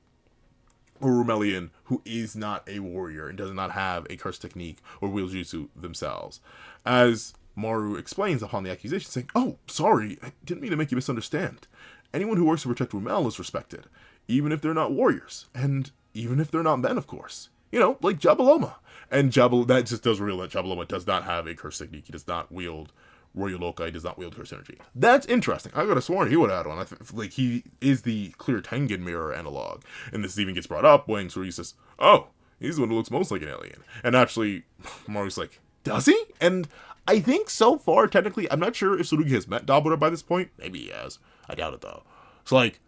Rumelian who is not a warrior and does not have a curse technique or wield jutsu themselves. As Maru explains upon the accusation, saying, oh, sorry, I didn't mean to make you misunderstand. Anyone who works to protect Rumel is respected, even if they're not warriors, and even if they're not men, of course. Like Jabaloma. And that just does reveal that Jabaloma does not have a curse technique. He does not wield Royal Lokai, does not wield curse energy. That's interesting. I could have sworn he would have had one. Like, he is the clear Tengen mirror analog. And this even gets brought up when Tsurugi says, oh, he's the one who looks most like an alien. And actually, Maru's like, does he? And I think so far, technically, I'm not sure if Tsurugi has met Dabura by this point. Maybe he has. I doubt it, though. So, like,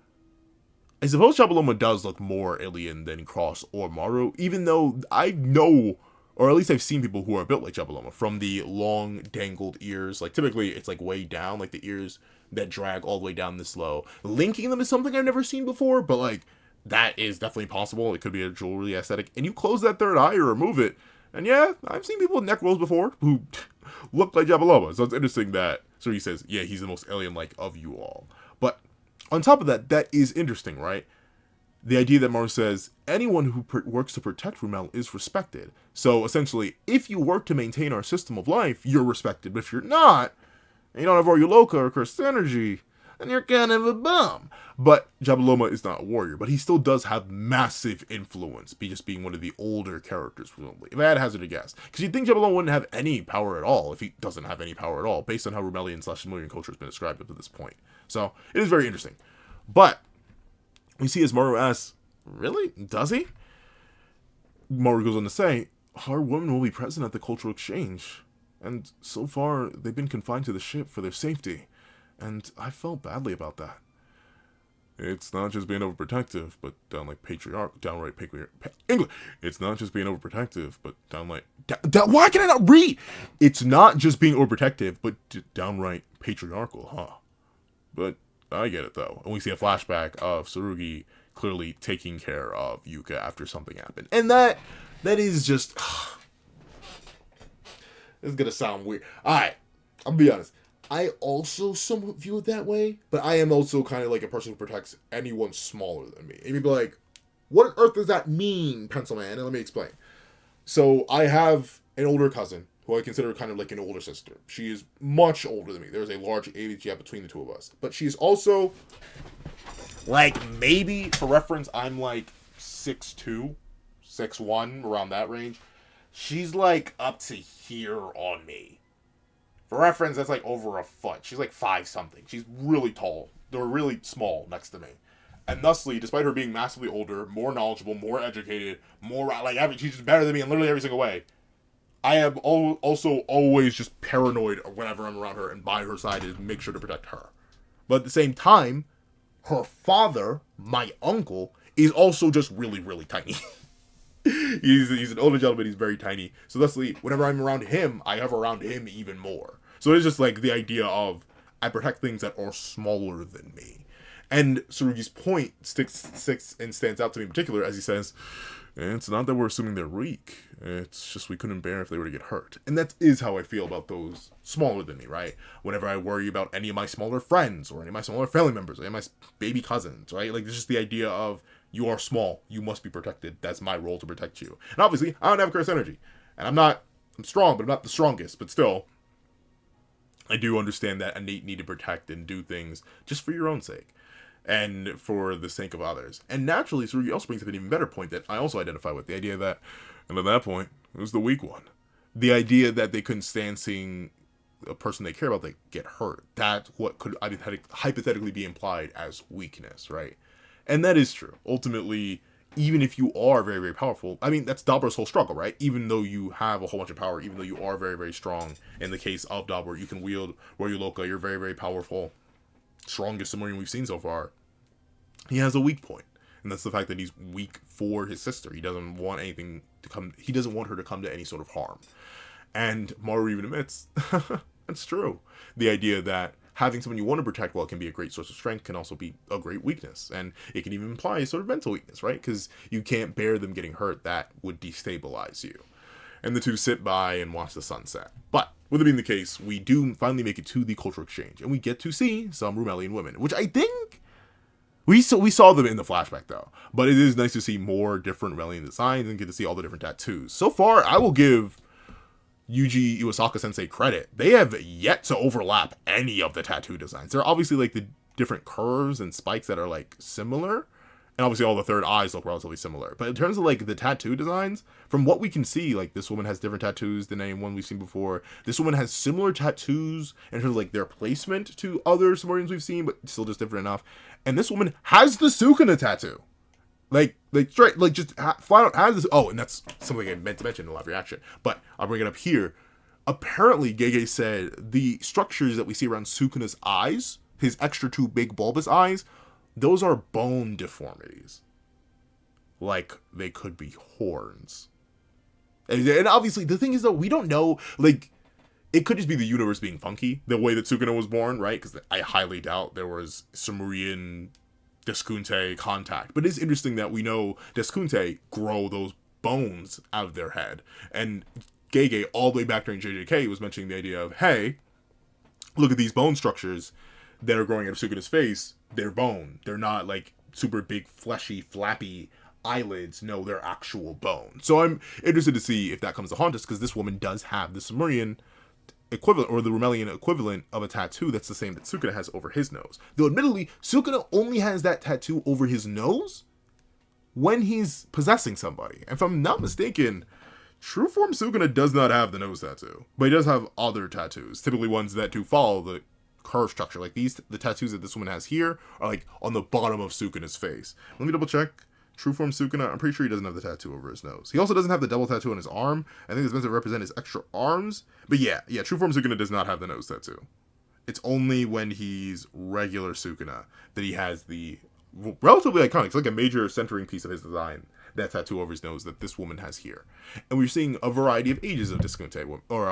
I suppose Jabaloma does look more alien than Cross or Maru, even though I know, or at least I've seen people who are built like Jabaloma, from the long dangled ears. Like, typically it's like way down, like the ears that drag all the way down this low. Linking them is something I've never seen before, but like, that is definitely possible. It could be a jewelry aesthetic. And you close that third eye or remove it, and yeah, I've seen people with neck rolls before who look like Jabaloma. So it's interesting that he says, yeah, he's the most alien-like of you all. But on top of that, that is interesting, right? the idea that Maru says anyone who works to protect Rumel is respected. So essentially, if you work to maintain our system of life, you're respected. But if you're not, and you don't have Oryuloka or cursed energy, then you're kind of a bum. But Jabaloma is not a warrior, but he still does have massive influence, just being one of the older characters, presumably. If I had to hazard a guess. Because you'd think Jabaloma wouldn't have any power at all, if he doesn't have any power at all, based on how Rumelian/Silurian culture has been described up to this point. So, it is very interesting. But we see as Maru asks, really? Does he? Maru goes on to say, our women will be present at the cultural exchange. And so far, they've been confined to the ship for their safety. And I felt badly about that. It's not just being overprotective, but downright English. It's not just being overprotective, but why can I not read? It's not just being overprotective, but downright patriarchal, huh? But I get it, though. And we see a flashback of Tsurugi clearly taking care of Yuka after something happened. And that is just... This is gonna sound weird. Alright, I'll be honest. I also somewhat view it that way, but I am also kind of like a person who protects anyone smaller than me. And you'd be like, what on earth does that mean, Pencil Man? And let me explain. So I have an older cousin who I consider kind of like an older sister. She is much older than me. There's a large age gap between the two of us. But she's also, like, maybe, for reference, I'm like 6'2", 6'1", around that range. She's like up to here on me. For reference, that's like over a foot. She's like 5 something. She's really tall. They're really small next to me. And thusly, despite her being massively older, more knowledgeable, more educated, she's just better than me in literally every single way. I am also always just paranoid whenever I'm around her and by her side to make sure to protect her. But at the same time, her father, my uncle, is also just really, really tiny. He's an older gentleman, he's very tiny. So thusly, whenever I'm around him, I have around him even more. So it's just like the idea of, I protect things that are smaller than me. And Tsurugi's point sticks and stands out to me in particular as he says, it's not that we're assuming they're weak. It's just we couldn't bear if they were to get hurt. And that is how I feel about those smaller than me, right? Whenever I worry about any of my smaller friends or any of my smaller family members, or any of my baby cousins, right? Like, it's just the idea of, you are small, you must be protected. That's my role to protect you. And obviously, I don't have cursed energy. And I'm strong, but I'm not the strongest. But still, I do understand that innate need to protect and do things just for your own sake. And for the sake of others. And naturally, Tsurugi also brings up an even better point that I also identify with. The idea that, and at that point, it was the weak one. The idea that they couldn't stand seeing a person they care about that get hurt. That's what could hypothetically be implied as weakness, right? And that is true. Ultimately, even if you are very, very powerful, I mean, that's Dabura's whole struggle, right? Even though you have a whole bunch of power, even though you are very, very strong, in the case of Dabura, you can wield Oryuloka, you're very, very powerful, strongest Samoan we've seen so far. He has a weak point, and that's the fact that he's weak for his sister. He doesn't want he doesn't want her to come to any sort of harm. And Maru even admits, that's true. The idea that having someone you want to protect, while it can be a great source of strength, can also be a great weakness. And it can even imply a sort of mental weakness, right? Because you can't bear them getting hurt. That would destabilize you. And the two sit by and watch the sunset. But, with it being the case, we do finally make it to the cultural exchange. And we get to see some Rumelian women, which I think... We saw them in the flashback, though. But it is nice to see more different Rumelian designs and get to see all the different tattoos. So far, I will give Yuji Iwasaka Sensei credit. They have yet to overlap any of the tattoo designs. There are obviously like the different curves and spikes that are like similar, and obviously all the third eyes look relatively similar. But in terms of like the tattoo designs, from what we can see, like this woman has different tattoos than anyone we've seen before. This woman has similar tattoos in terms of like their placement to other Samoans we've seen, but still just different enough. And this woman has the Sukuna tattoo. Like straight, like just flat out has this. Oh, and that's something I meant to mention in the live reaction, but I'll bring it up here. Apparently, Gege said the structures that we see around Sukuna's eyes, his extra 2 big bulbous eyes, those are bone deformities. Like, they could be horns. And obviously, the thing is, though, we don't know, like, it could just be the universe being funky, the way that Sukuna was born, right? Because I highly doubt there was Samurian Deskunte contact. But it's interesting that we know Deskunte grow those bones out of their head. And Gege, all the way back during JJK, was mentioning the idea of, hey, look at these bone structures that are growing out of Sukuna's face. They're bone. They're not, like, super big, fleshy, flappy eyelids. No, they're actual bone. So I'm interested to see if that comes to haunt us, because this woman does have the Sumerian equivalent, or the Rumelian equivalent of a tattoo that's the same that Sukuna has over his nose. Though admittedly, Sukuna only has that tattoo over his nose when he's possessing somebody. And if I'm not mistaken, true form Sukuna does not have the nose tattoo, but he does have other tattoos, typically ones that do follow the curve structure. Like these, the tattoos that this woman has here are like on the bottom of Sukuna's face. Let me double check. True form Sukuna, I'm pretty sure he doesn't have the tattoo over his nose. He also doesn't have the double tattoo on his arm. I think it's meant to represent his extra arms. But yeah, true form Sukuna does not have the nose tattoo. It's only when he's regular Sukuna that he has the relatively iconic, it's like a major centering piece of his design, that tattoo over his nose that this woman has here. And we're seeing a variety of ages of Disconte, or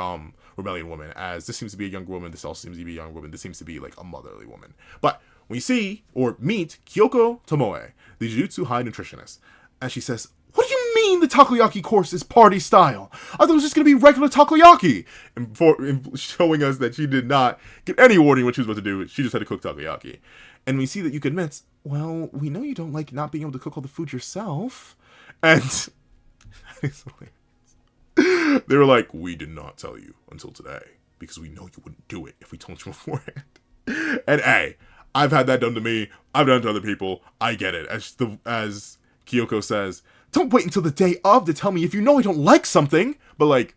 Rumelian woman, as this seems to be a younger woman, this also seems to be a young woman, this seems to be like a motherly woman. But we see, or meet, Kyoko Tomoe, the Jujutsu High nutritionist, and she says, "What do you mean the takoyaki course is party style? I thought it was just going to be regular takoyaki." And showing us that she did not get any warning what she was about to do, she just had to cook takoyaki. And we see that Yuka admits, "Well, we know you don't like not being able to cook all the food yourself." And they were like, "We did not tell you until today, because we know you wouldn't do it if we told you beforehand." And hey, I've had that done to me. I've done it to other people. I get it. As Kyoko says, "Don't wait until the day of to tell me if you know I don't like something." But like,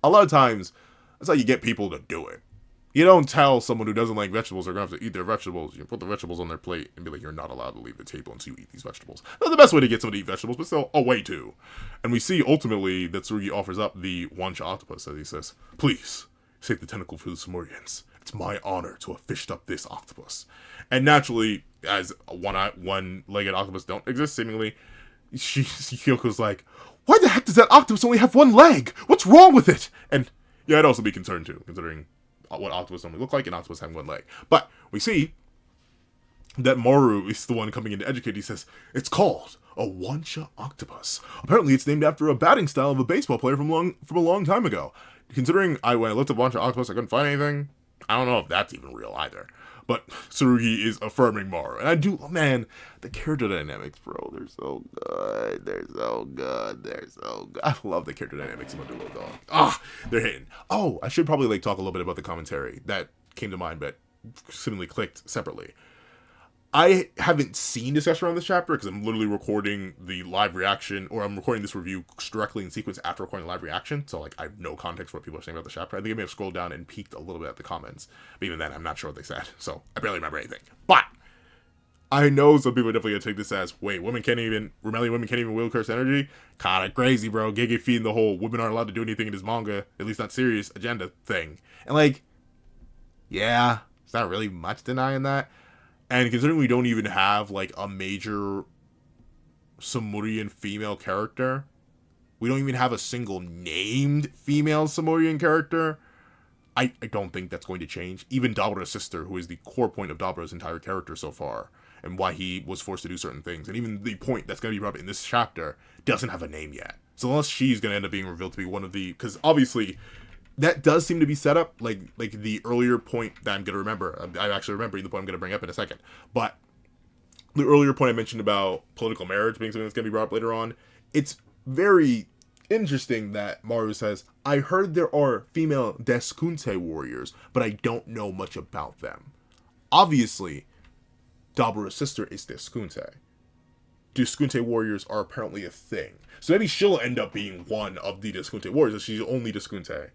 a lot of times, that's how you get people to do it. You don't tell someone who doesn't like vegetables they're going to have to eat their vegetables. You put the vegetables on their plate and be like, "You're not allowed to leave the table until you eat these vegetables." Not the best way to get someone to eat vegetables, but still a way to. And we see ultimately that Tsurugi offers up the Wancha octopus, as he says, "Please, save the tentacle for the Sumerians. It's my honor to have fished up this octopus." And naturally, as one-legged octopus don't exist, seemingly, Kyoko's like, "Why the heck does that octopus only have one leg? What's wrong with it?" And yeah, I'd also be concerned too, considering what octopus normally look like, an octopus having one leg. But we see that Maru is the one coming in to educate. He says, "It's called a Wancha octopus. Apparently it's named after a batting style of a baseball player from a long time ago." Considering when I looked at Wancha octopus, I couldn't find anything. I don't know if that's even real either. But Tsurugi is affirming Maru. And I do, man, the character dynamics, bro, they're so good. They're so good. They're so good. I love the character dynamics of Modulo, dog. Ah, they're hitting. Oh, I should probably talk a little bit about the commentary. That came to mind, but seemingly clicked separately. I haven't seen discussion around this chapter because I'm literally recording the live reaction, or I'm recording this review directly in sequence after recording the live reaction, so I have no context for what people are saying about the chapter. I think I may have scrolled down and peeked a little bit at the comments, but even then, I'm not sure what they said, so I barely remember anything. But I know some people are definitely gonna take this as, wait, Rumelian women can't even wield cursed energy? Kinda crazy, bro. Gege feeding the whole women aren't allowed to do anything in his manga, at least not serious agenda thing. And yeah, it's not really much denying that. And considering we don't even have, a major Sumerian female character, we don't even have a single named female Sumerian character, I don't think that's going to change. Even Dabura's sister, who is the core point of Dabura's entire character so far, and why he was forced to do certain things, and even the point that's going to be brought up in this chapter, doesn't have a name yet. So unless she's going to end up being revealed to be one of the... Because obviously... that does seem to be set up, like the earlier point that I'm going to remember. I'm actually remembering the point I'm going to bring up in a second. But the earlier point I mentioned about political marriage being something that's going to be brought up later on, it's very interesting that Maru says, "I heard there are female Deskunte warriors, but I don't know much about them." Obviously, Dabura's sister is Deskunte. Deskunte warriors are apparently a thing. So maybe she'll end up being one of the Deskunte warriors, if she's only Deskunte.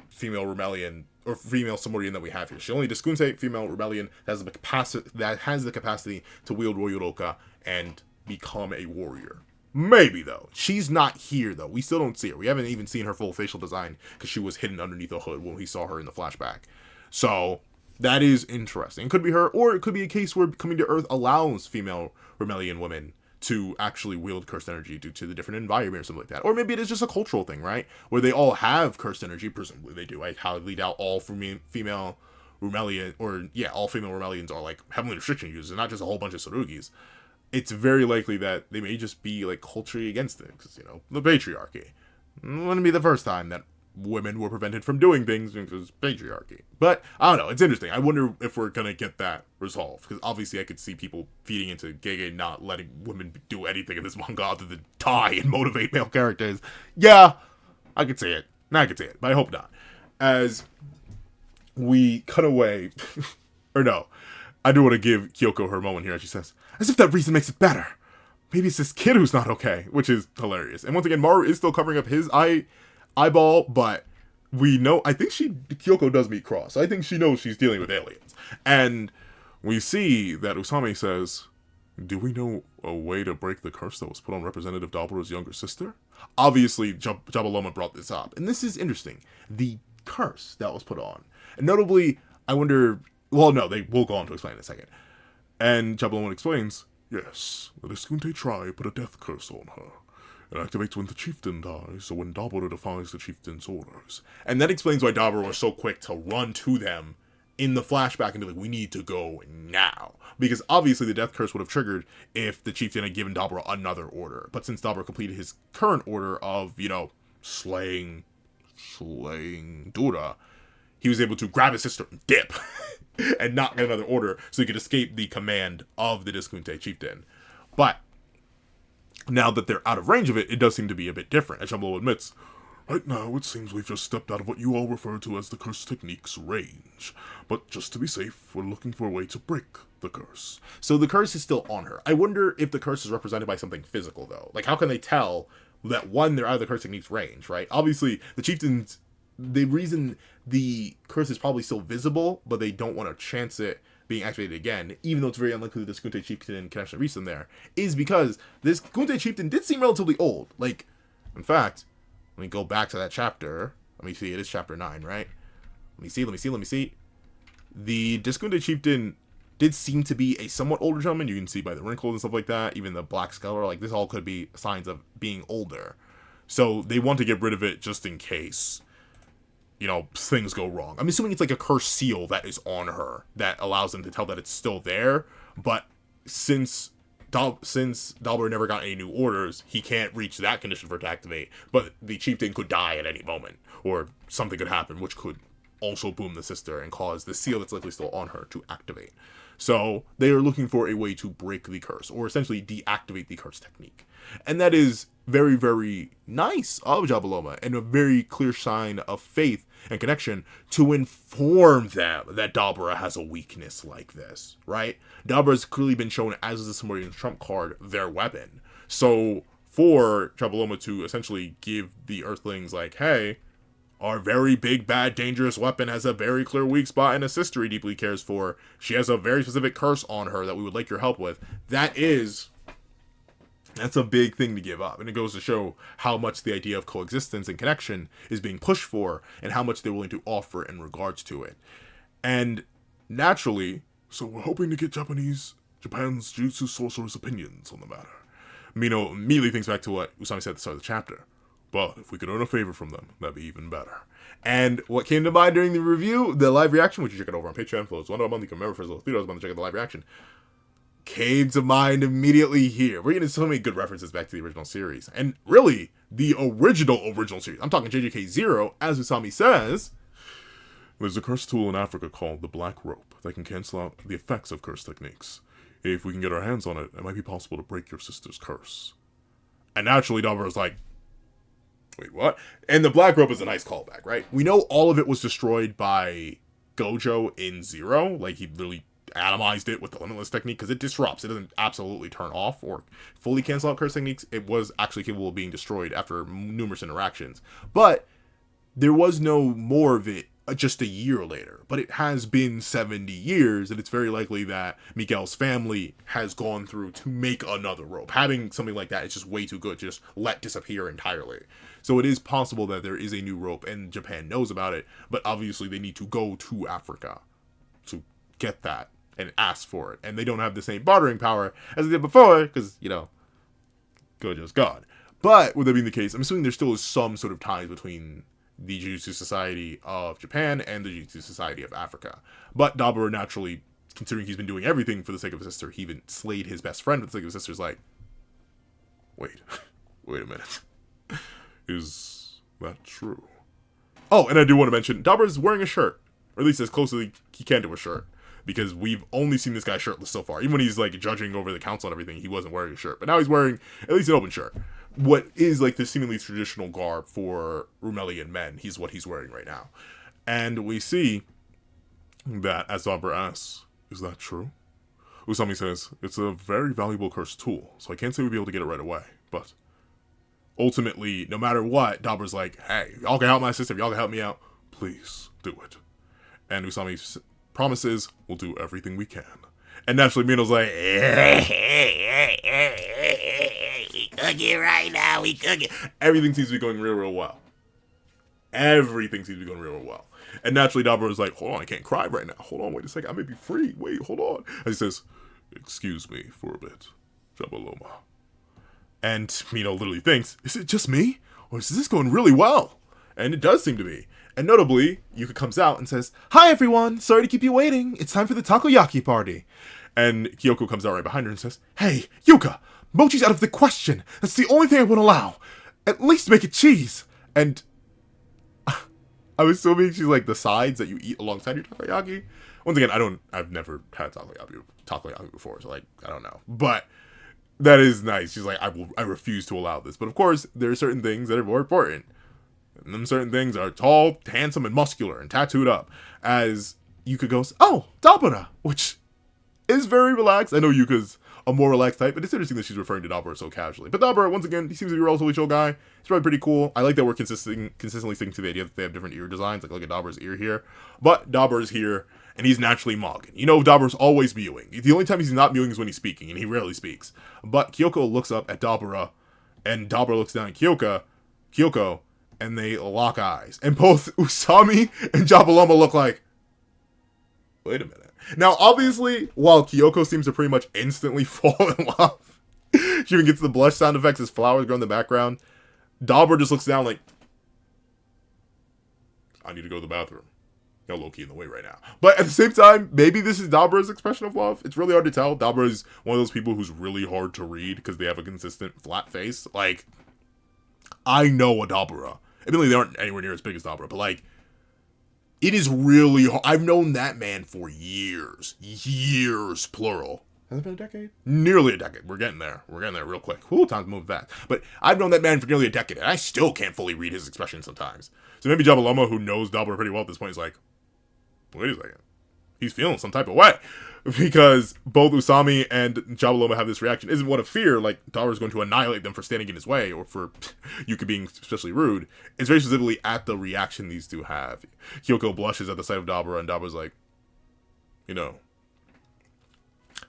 Female Rumelian, or female Sumerian that we have here. She's only Deskunte, female Rumelian, that has the capacity to wield Royoroka and become a warrior. Maybe, though. She's not here, though. We still don't see her. We haven't even seen her full facial design, because she was hidden underneath a hood when we saw her in the flashback. So... that is interesting. It could be her, or it could be a case where coming to Earth allows female Rumelian women to actually wield cursed energy due to the different environment or something like that. Or maybe it is just a cultural thing, right? Where they all have cursed energy, presumably they do. I highly doubt all female Rumelian, all female Rumelians are heavenly restriction users, and not just a whole bunch of Tsurugis. It's very likely that they may just be culturally against it, because, the patriarchy. It wouldn't be the first time that women were prevented from doing things because patriarchy. But I don't know, it's interesting. I wonder if we're gonna get that resolved, because obviously I could see people feeding into Gege not letting women do anything in this manga other than die and motivate male characters. Yeah, I could see it. I could see it, but I hope not. As we cut away, or no, I do want to give Kyoko her moment here. She says, as if that reason makes it better. Maybe it's this kid who's not okay, which is hilarious. And once again, Maru is still covering up his eyeball, but we know, I think Kyoko does meet Cross. I think she knows she's dealing with aliens. And we see that Usami says, do we know a way to break the curse that was put on Representative Dabura's younger sister? Obviously, Jabaloma brought this up. And this is interesting. The curse that was put on. And notably, I wonder, well, no, they will go on to explain in a second. And Jabaloma explains, yes, the Diskunte tribe put a death curse on her. It activates when the chieftain dies, or when Dabura defies the chieftain's orders. And that explains why Dabura was so quick to run to them in the flashback and be like, we need to go now. Because obviously the death curse would have triggered if the chieftain had given Dabura another order. But since Dabura completed his current order of, you know, slaying Dura, he was able to grab his sister and dip and not get another order so he could escape the command of the Diskunte chieftain. But now that they're out of range of it, it does seem to be a bit different. As Shambo admits, right now it seems we've just stepped out of what you all refer to as the curse technique's range. But just to be safe, we're looking for a way to break the curse. So the curse is still on her. I wonder if the curse is represented by something physical, though. Like, how can they tell that, one, they're out of the curse technique's range, right? Obviously, the chieftains, the reason the curse is probably still visible, but they don't want to chance it being activated again, even though it's very unlikely that this Kunte chieftain can actually reach them there, is because this Kunte chieftain did seem relatively old. Like, in fact, let me go back to that chapter. Let me see, it is chapter 9, right? Let me see. The Diskunte chieftain did seem to be a somewhat older gentleman. You can see by the wrinkles and stuff like that, even the black skull, like, this all could be signs of being older. So they want to get rid of it just in case, you know, things go wrong. I'm assuming it's like a cursed seal that is on her that allows them to tell that it's still there. But since Dabura never got any new orders, he can't reach that condition for it to activate. But the chieftain could die at any moment, or something could happen, which could also boom the sister and cause the seal that's likely still on her to activate. So they are looking for a way to break the curse, or essentially deactivate the curse technique. And that is very, very nice of Jabaloma, and a very clear sign of faith and connection to inform them that Dabura has a weakness like this, right? Dabura has clearly been shown as the Samaritan trump card, their weapon. So for Jabaloma to essentially give the Earthlings, like, hey, our very big, bad, dangerous weapon has a very clear weak spot and a sister he deeply cares for. She has a very specific curse on her that we would like your help with. That's a big thing to give up. And it goes to show how much the idea of coexistence and connection is being pushed for, and how much they're willing to offer in regards to it. And naturally, so we're hoping to get Japan's Jujutsu sorcerer's opinions on the matter. Mino immediately thinks back to what Usami said at the start of the chapter. But if we could earn a favor from them, that'd be even better. And what came to mind during the review, the live reaction, which you check it over on Patreon, flows $1 a month. You can remember for those $3 a month to check out the live reaction, came to mind immediately here. We're getting so many good references back to the original series. And really, the original series. I'm talking JJK 0, as Usami says. There's a curse tool in Africa called the Black Rope that can cancel out the effects of curse techniques. If we can get our hands on it, it might be possible to break your sister's curse. And naturally, Dabura's like, wait, what? And the Black Rope is a nice callback, right? We know all of it was destroyed by Gojo in Zero. Like, he literally atomized it with the Limitless technique, because it disrupts. It doesn't absolutely turn off or fully cancel out curse techniques. It was actually capable of being destroyed after numerous interactions. But there was no more of it just a year later. But it has been 70 years, and it's very likely that Miguel's family has gone through to make another rope. Having something like that is just way too good to just let disappear entirely. So it is possible that there is a new rope, and Japan knows about it, but obviously they need to go to Africa to get that and ask for it. And they don't have the same bartering power as they did before, because, you know, Gojo's gone. But with that being the case, I'm assuming there still is some sort of ties between the Jujutsu Society of Japan and the Jujutsu Society of Africa. But Dabura, naturally, considering he's been doing everything for the sake of his sister, he even slayed his best friend for the sake of his sister, is like, wait a minute. Is that true? Oh, and I do want to mention, Dabura's wearing a shirt. Or at least as close as he can to a shirt. Because we've only seen this guy shirtless so far. Even when he's, like, judging over the council and everything, he wasn't wearing a shirt. But now he's wearing at least an open shirt. What is, like, the seemingly traditional garb for Rumelian men. He's what he's wearing right now. And we see that, as Dabura asks, is that true? Usami says, it's a very valuable cursed tool, so I can't say we'll be able to get it right away. But ultimately, no matter what, Dabura's like, hey, if y'all can help my sister, if y'all can help me out, please do it. And Usami promises we'll do everything we can. And naturally, Mino's like, we cook it right now, we cook it. Everything seems to be going real, real well. Everything seems to be going real, real well. And naturally, Dabura's like, hold on, I can't cry right now. Hold on, wait a second, I may be free. Wait, hold on. And he says, excuse me for a bit, Jabaloma. And Mino literally thinks, is it just me? Or is this going really well? And it does seem to be. And notably, Yuka comes out and says, hi everyone, sorry to keep you waiting. It's time for the takoyaki party. And Kyoko comes out right behind her and says, hey, Yuka, mochi's out of the question. That's the only thing I won't allow. At least make it cheese. And I'm assuming she's like the sides that you eat alongside your takoyaki. Once again, I've never had takoyaki before, so like, I don't know. But that is nice. She's like, I refuse to allow this. But of course, there are certain things that are more important. And them certain things are tall, handsome, and muscular, and tattooed up. As Yuka goes, oh, Dabura, which is very relaxed. I know Yuka's a more relaxed type, but it's interesting that she's referring to Dabura so casually. But Dabura, once again, he seems to be a relatively chill guy. He's probably pretty cool. I like that we're consistently sticking to the idea that they have different ear designs. Like, look at Dabura's ear here. But Dabura's here, and he's naturally mogging. You know, Dabura's always mewing. The only time he's not mewing is when he's speaking, and he rarely speaks. But Kyoko looks up at Dabura, and Dabura looks down at Kyoko, and they lock eyes. And both Usami and Jabaloma look like, wait a minute. Now, obviously, while Kyoko seems to pretty much instantly fall in love, she even gets the blush sound effects as flowers grow in the background, Dabura just looks down like, I need to go to the bathroom. You're low-key in the way right now. But at the same time, maybe this is Dabura's expression of love. It's really hard to tell. Dabura is one of those people who's really hard to read because they have a consistent flat face. Like, I know a Dabura. Admittedly, they aren't anywhere near as big as Dabura, but like, it is really hard. I've known that man for years. Years, plural. Has it been a decade? Nearly a decade. We're getting there. We're getting there real quick. Ooh, time's moving fast. But I've known that man for nearly a decade, and I still can't fully read his expression sometimes. So maybe Jabaloma, who knows Dabura pretty well at this point, is like, wait a second. He's feeling some type of way. Because both Usami and Jabaloma have this reaction. Isn't one of fear, like Dabura's going to annihilate them for standing in his way, or for Yuka being especially rude. It's very specifically at the reaction these two have. Kyoko blushes at the sight of Dabura, and Dabura's like, you know,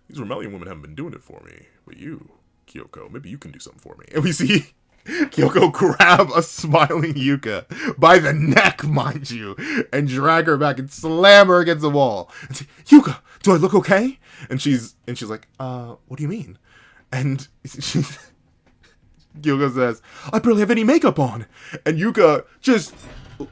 these Rumelian women haven't been doing it for me. But you, Kyoko, maybe you can do something for me. And we see Kyoko grab a smiling Yuka by the neck, mind you, and drag her back and slam her against the wall. And say, Yuka, do I look okay? And she's like, what do you mean? And Kyoko says, I barely have any makeup on. And Yuka just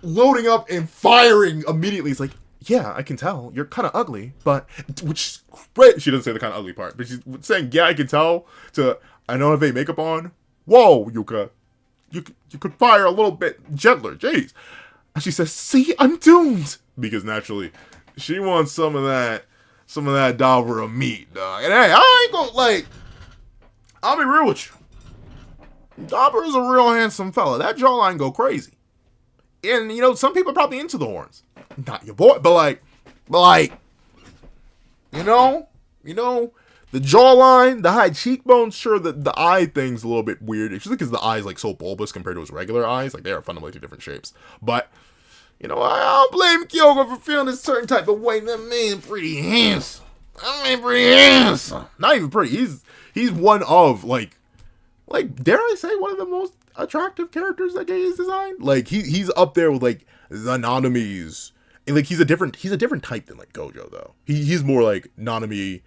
loading up and firing immediately. It's like, yeah, I can tell. You're kind of ugly, but, which is great. She doesn't say the kind of ugly part, but she's saying, yeah, I can tell, to, I don't have any makeup on. Whoa, Yuka. You could fire a little bit gentler. Jeez. And she says, see, I'm doomed. Because naturally, she wants some of that Dabura meat, dog. And hey, I ain't gonna, like, I'll be real with you. Dabura's a real handsome fella. That jawline go crazy. And, you know, some people are probably into the horns. Not your boy, but like, you know, the jawline, the high cheekbones, sure, the eye thing's a little bit weird. It's just because the eye's like so bulbous compared to his regular eyes. Like, they are fundamentally two different shapes. But, you know, I don't blame Kyoko for feeling a certain type of way. That man pretty handsome. Not even pretty. He's one of, like, dare I say, one of the most attractive characters that Gege designed. Like, he's up there with, like, the Nanamis. And, like, he's a different type than, like, Gojo, though. He's more, like, Nanami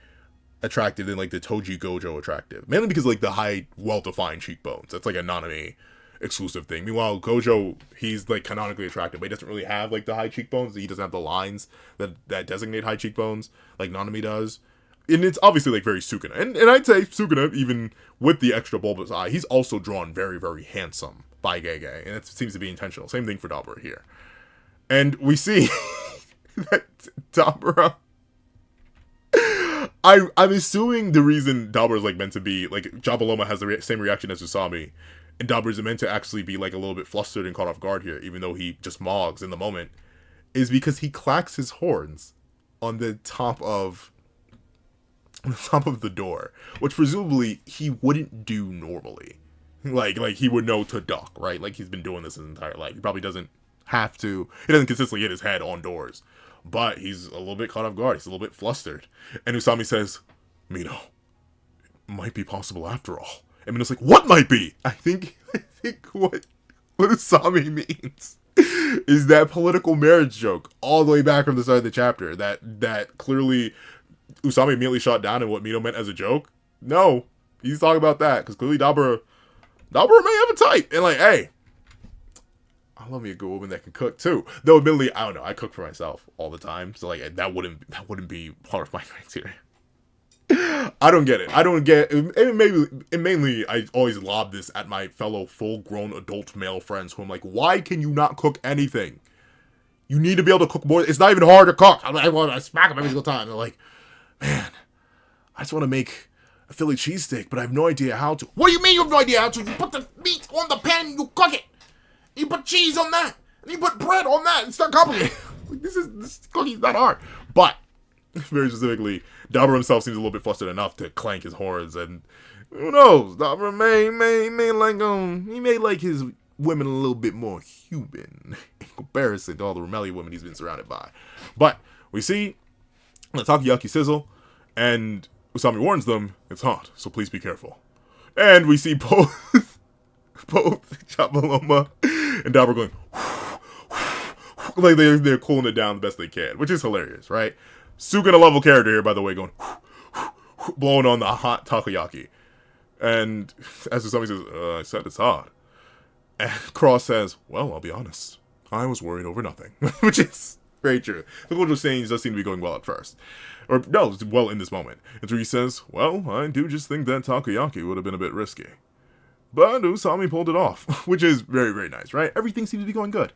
attractive than, like, the Toji Gojo attractive. Mainly because, like, the high, well-defined cheekbones. That's, like, a Nanami exclusive thing. Meanwhile, Gojo, he's, like, canonically attractive, but he doesn't really have, like, the high cheekbones. He doesn't have the lines that designate high cheekbones, like Nanami does. And it's obviously, like, very Sukuna. And I'd say Sukuna, even with the extra bulbous eye, he's also drawn very, very handsome by Gege. And it seems to be intentional. Same thing for Dabura here. And we see that Dabura... I'm assuming the reason Dabura's like meant to be like Jabaloma has the same reaction as Usami, and Dabura's meant to actually be like a little bit flustered and caught off guard here, even though he just mogs in the moment, is because he clacks his horns on the top of the door, which presumably he wouldn't do normally. Like he would know to duck, right? Like he's been doing this his entire life. He probably doesn't have to. He doesn't consistently hit his head on doors. But he's a little bit caught off guard. He's a little bit flustered. And Usami says, Mino, it might be possible after all. And Mino's like, what might be? I think what Usami means is that political marriage joke all the way back from the start of the chapter. That clearly Usami immediately shot down and what Mino meant as a joke. No, he's talking about that. Because clearly Dabura may have a type. And like, hey, I love me a good woman that can cook too. Though admittedly, I don't know. I cook for myself all the time, so like that wouldn't be part of my criteria. I don't get it. I don't get it. And mainly, I always lob this at my fellow full-grown adult male friends who I'm like, why can you not cook anything? You need to be able to cook more. It's not even hard to cook. I want to smack them every single time. They're like, man, I just want to make a Philly cheesesteak, but I have no idea how to. What do you mean you have no idea how to? You put the meat on the pan and you cook it. You put cheese on that, and you put bread on that. It's not complicated. Like, this cookie's not hard. But, very specifically, Dabura himself seems a little bit flustered enough to clank his horns, and who knows? Dabura may like his women a little bit more human in comparison to all the Rumeli women he's been surrounded by. But, we see the takoyaki sizzle, and Usami warns them, it's hot, so please be careful. And we see both Jabaloma and Dabura going like they're cooling it down the best they can, which is hilarious, right? Sukin, a level character here, by the way, going blowing on the hot takoyaki. And as Usami says, I said it's hot. And Cross says, well, I'll be honest, I was worried over nothing. Which is very true. The cultural exchange does seem to be going well at first. Or, no, well in this moment. And so he says, well, I do just think that takoyaki would have been a bit risky. But Usami pulled it off, which is very, very nice, right? Everything seems to be going good.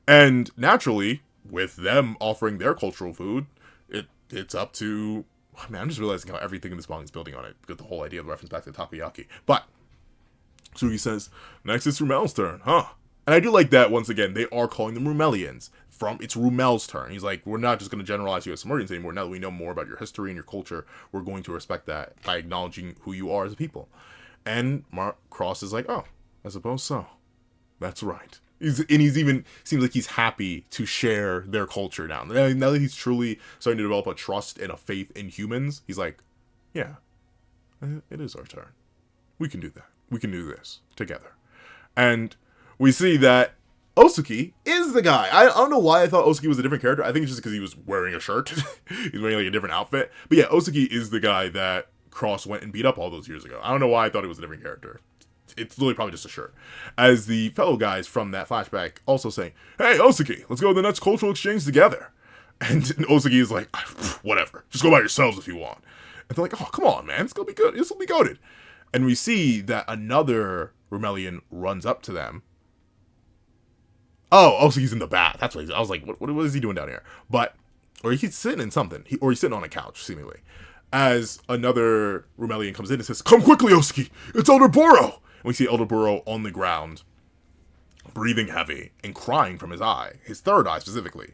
And naturally, with them offering their cultural food, it's up to... Man, I'm just realizing how everything in this manga is building on it. Because the whole idea of the reference back to takoyaki. But, Tsugi says, next it's Rumel's turn, huh? And I do like that, once again, they are calling them Rumelians. It's Rumel's turn. He's like, we're not just going to generalize you as Samarians anymore. Now that we know more about your history and your culture, we're going to respect that by acknowledging who you are as a people. And Cross is like, oh, I suppose so. That's right. He's even seems like he's happy to share their culture now. Now that he's truly starting to develop a trust and a faith in humans, he's like, yeah, it is our turn. We can do that. We can do this together. And we see that Osuki is the guy. I don't know why I thought Osuki was a different character. I think it's just because he was wearing a shirt. He's wearing like a different outfit. But yeah, Osuki is the guy that Cross went and beat up all those years ago. I don't know why I thought it was a different character. It's literally probably just a shirt. As the fellow guys from that flashback also saying, hey, Osuki, let's go to the next cultural exchange together. And Osuki is like, whatever. Just go by yourselves if you want. And they're like, oh, come on, man. It's going to be good. This will be goated. And we see that another Rumelian runs up to them. Oh, Osuki's in the bath. That's what I was like, what is he doing down here? Or he's sitting in something. Or he's sitting on a couch, seemingly. As another Rumelian comes in and says, come quickly, Osuki. It's Elder Boro. And we see Elder Boro on the ground, breathing heavy and crying from his eye. His third eye, specifically.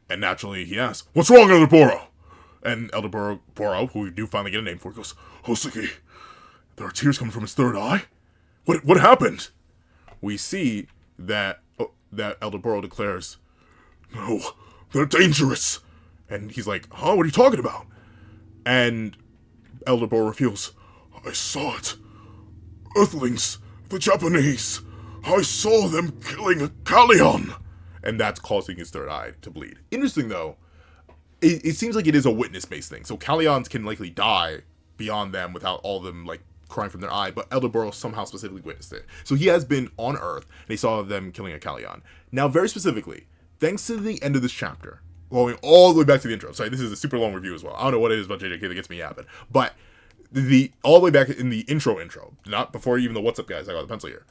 And naturally, he asks, what's wrong, Elder Boro? And Elder Boro, who we do finally get a name for, goes, Osuki, there are tears coming from his third eye? What happened? We see that Elder Boro declares, no, they're dangerous. And he's like, huh, what are you talking about? And Elder Boro reveals, I saw it. Earthlings, the Japanese. I saw them killing a Kalyan. And that's causing his third eye to bleed. Interesting, though. It seems like it is a witness-based thing. So Kalyans can likely die beyond them without all of them, like, crying from their eye. But Elder Boro somehow specifically witnessed it. So he has been on Earth, and he saw them killing a Kalyan. Now, very specifically, thanks to the end of this chapter, going all the way back to the intro. Sorry, this is a super long review as well. I don't know what it is about JJK that gets me yapping. But all the way back in the intro, not before even the what's up guys, I got the pencil here.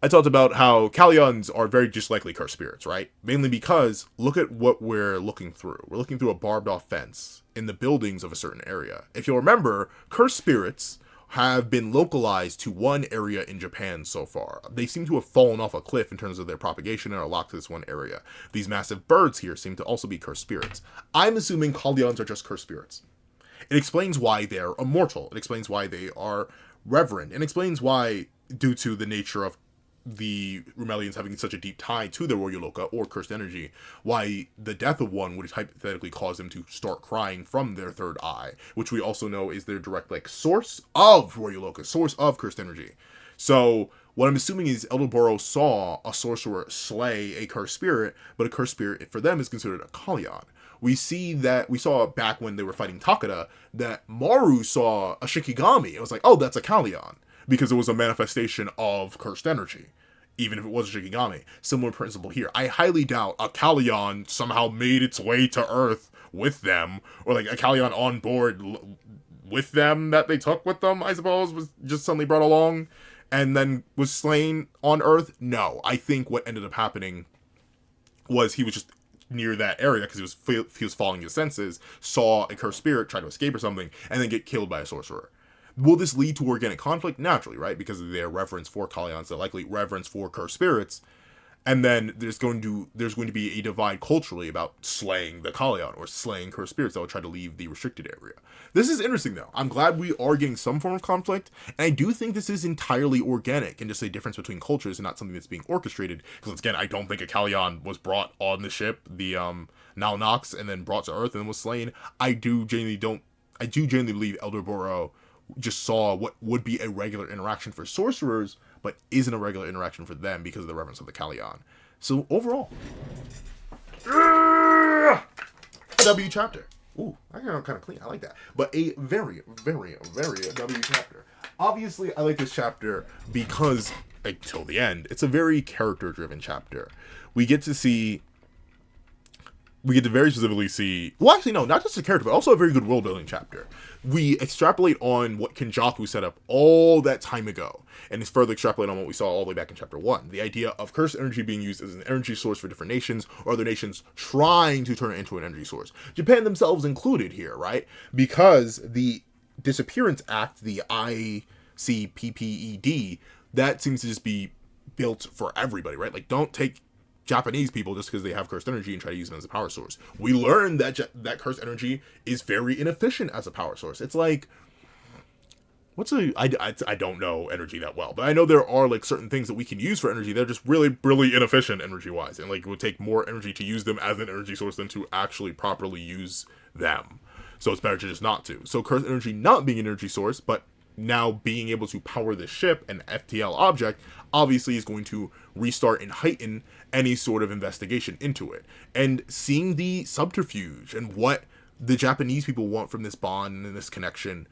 I talked about how Kalyans are very just likely cursed spirits, right? Mainly because look at what we're looking through. We're looking through a barbed off fence in the buildings of a certain area. If you'll remember, cursed spirits have been localized to one area in Japan so far. They seem to have fallen off a cliff in terms of their propagation and are locked to this one area. These massive birds here seem to also be cursed spirits. I'm assuming Kalyans are just cursed spirits. It explains why they're immortal. It explains why they are reverent. It explains why, due to the nature of the Rumelians having such a deep tie to their Royal Loka or cursed energy, why the death of one would hypothetically cause them to start crying from their third eye, which we also know is their direct source of Royal Loka, source of cursed energy. So what I'm assuming is Eldorboros saw a sorcerer slay a cursed spirit, but a cursed spirit for them is considered a Kalyan. We saw back when they were fighting Takeda that Maru saw a Shikigami. It was like, oh, that's a Kalyan, because it was a manifestation of cursed energy, even if it was a Shikigami. Similar principle here. I highly doubt a Kalyan somehow made its way to Earth with them, or like a Kalyan on board with them that they took with them, I suppose, was just suddenly brought along and then was slain on Earth. No, I think what ended up happening was he was just near that area because he was following his senses, saw a cursed spirit, tried to escape or something, and then get killed by a sorcerer. Will this lead to organic conflict? Naturally, right? Because of their reverence for Kalyans, their likely reverence for cursed spirits. And then there's going to be a divide culturally about slaying the Kalyan or slaying cursed spirits that will try to leave the restricted area. This is interesting, though. I'm glad we are getting some form of conflict, and I do think this is entirely organic and just a difference between cultures and not something that's being orchestrated. Because again, I don't think a Kalyan was brought on the ship, the Nalnox, and then brought to Earth and was slain. I do genuinely believe Eldorboros just saw what would be a regular interaction for sorcerers, but isn't a regular interaction for them because of the reverence of the Kalyan. So overall, W chapter. Ooh, I got kind of clean. I like that. But a very, very, very W chapter. Obviously, I like this chapter because, until the end, it's a very character-driven chapter. We get to very specifically see, well, actually, no, not just a character, but also a very good world-building chapter. We extrapolate on what Kenjaku set up all that time ago, and it's further extrapolate on what we saw all the way back in chapter 1. The idea of cursed energy being used as an energy source for different nations, or other nations trying to turn it into an energy source. Japan themselves included here, right? Because the Disappearance Act, the ICPPED, that seems to just be built for everybody, right? Like, don't take Japanese people just because they have cursed energy and try to use them as a power source. We learned that that cursed energy is very inefficient as a power source. It's like, I don't know energy that well, but I know there are like certain things that we can use for energy that are just really, really inefficient energy wise, and like it would take more energy to use them as an energy source than to actually properly use them. So it's better to just not to. So cursed energy not being an energy source, but now being able to power this ship, an FTL object, obviously is going to restart and heighten any sort of investigation into it. And seeing the subterfuge and what the Japanese people want from this bond and this connection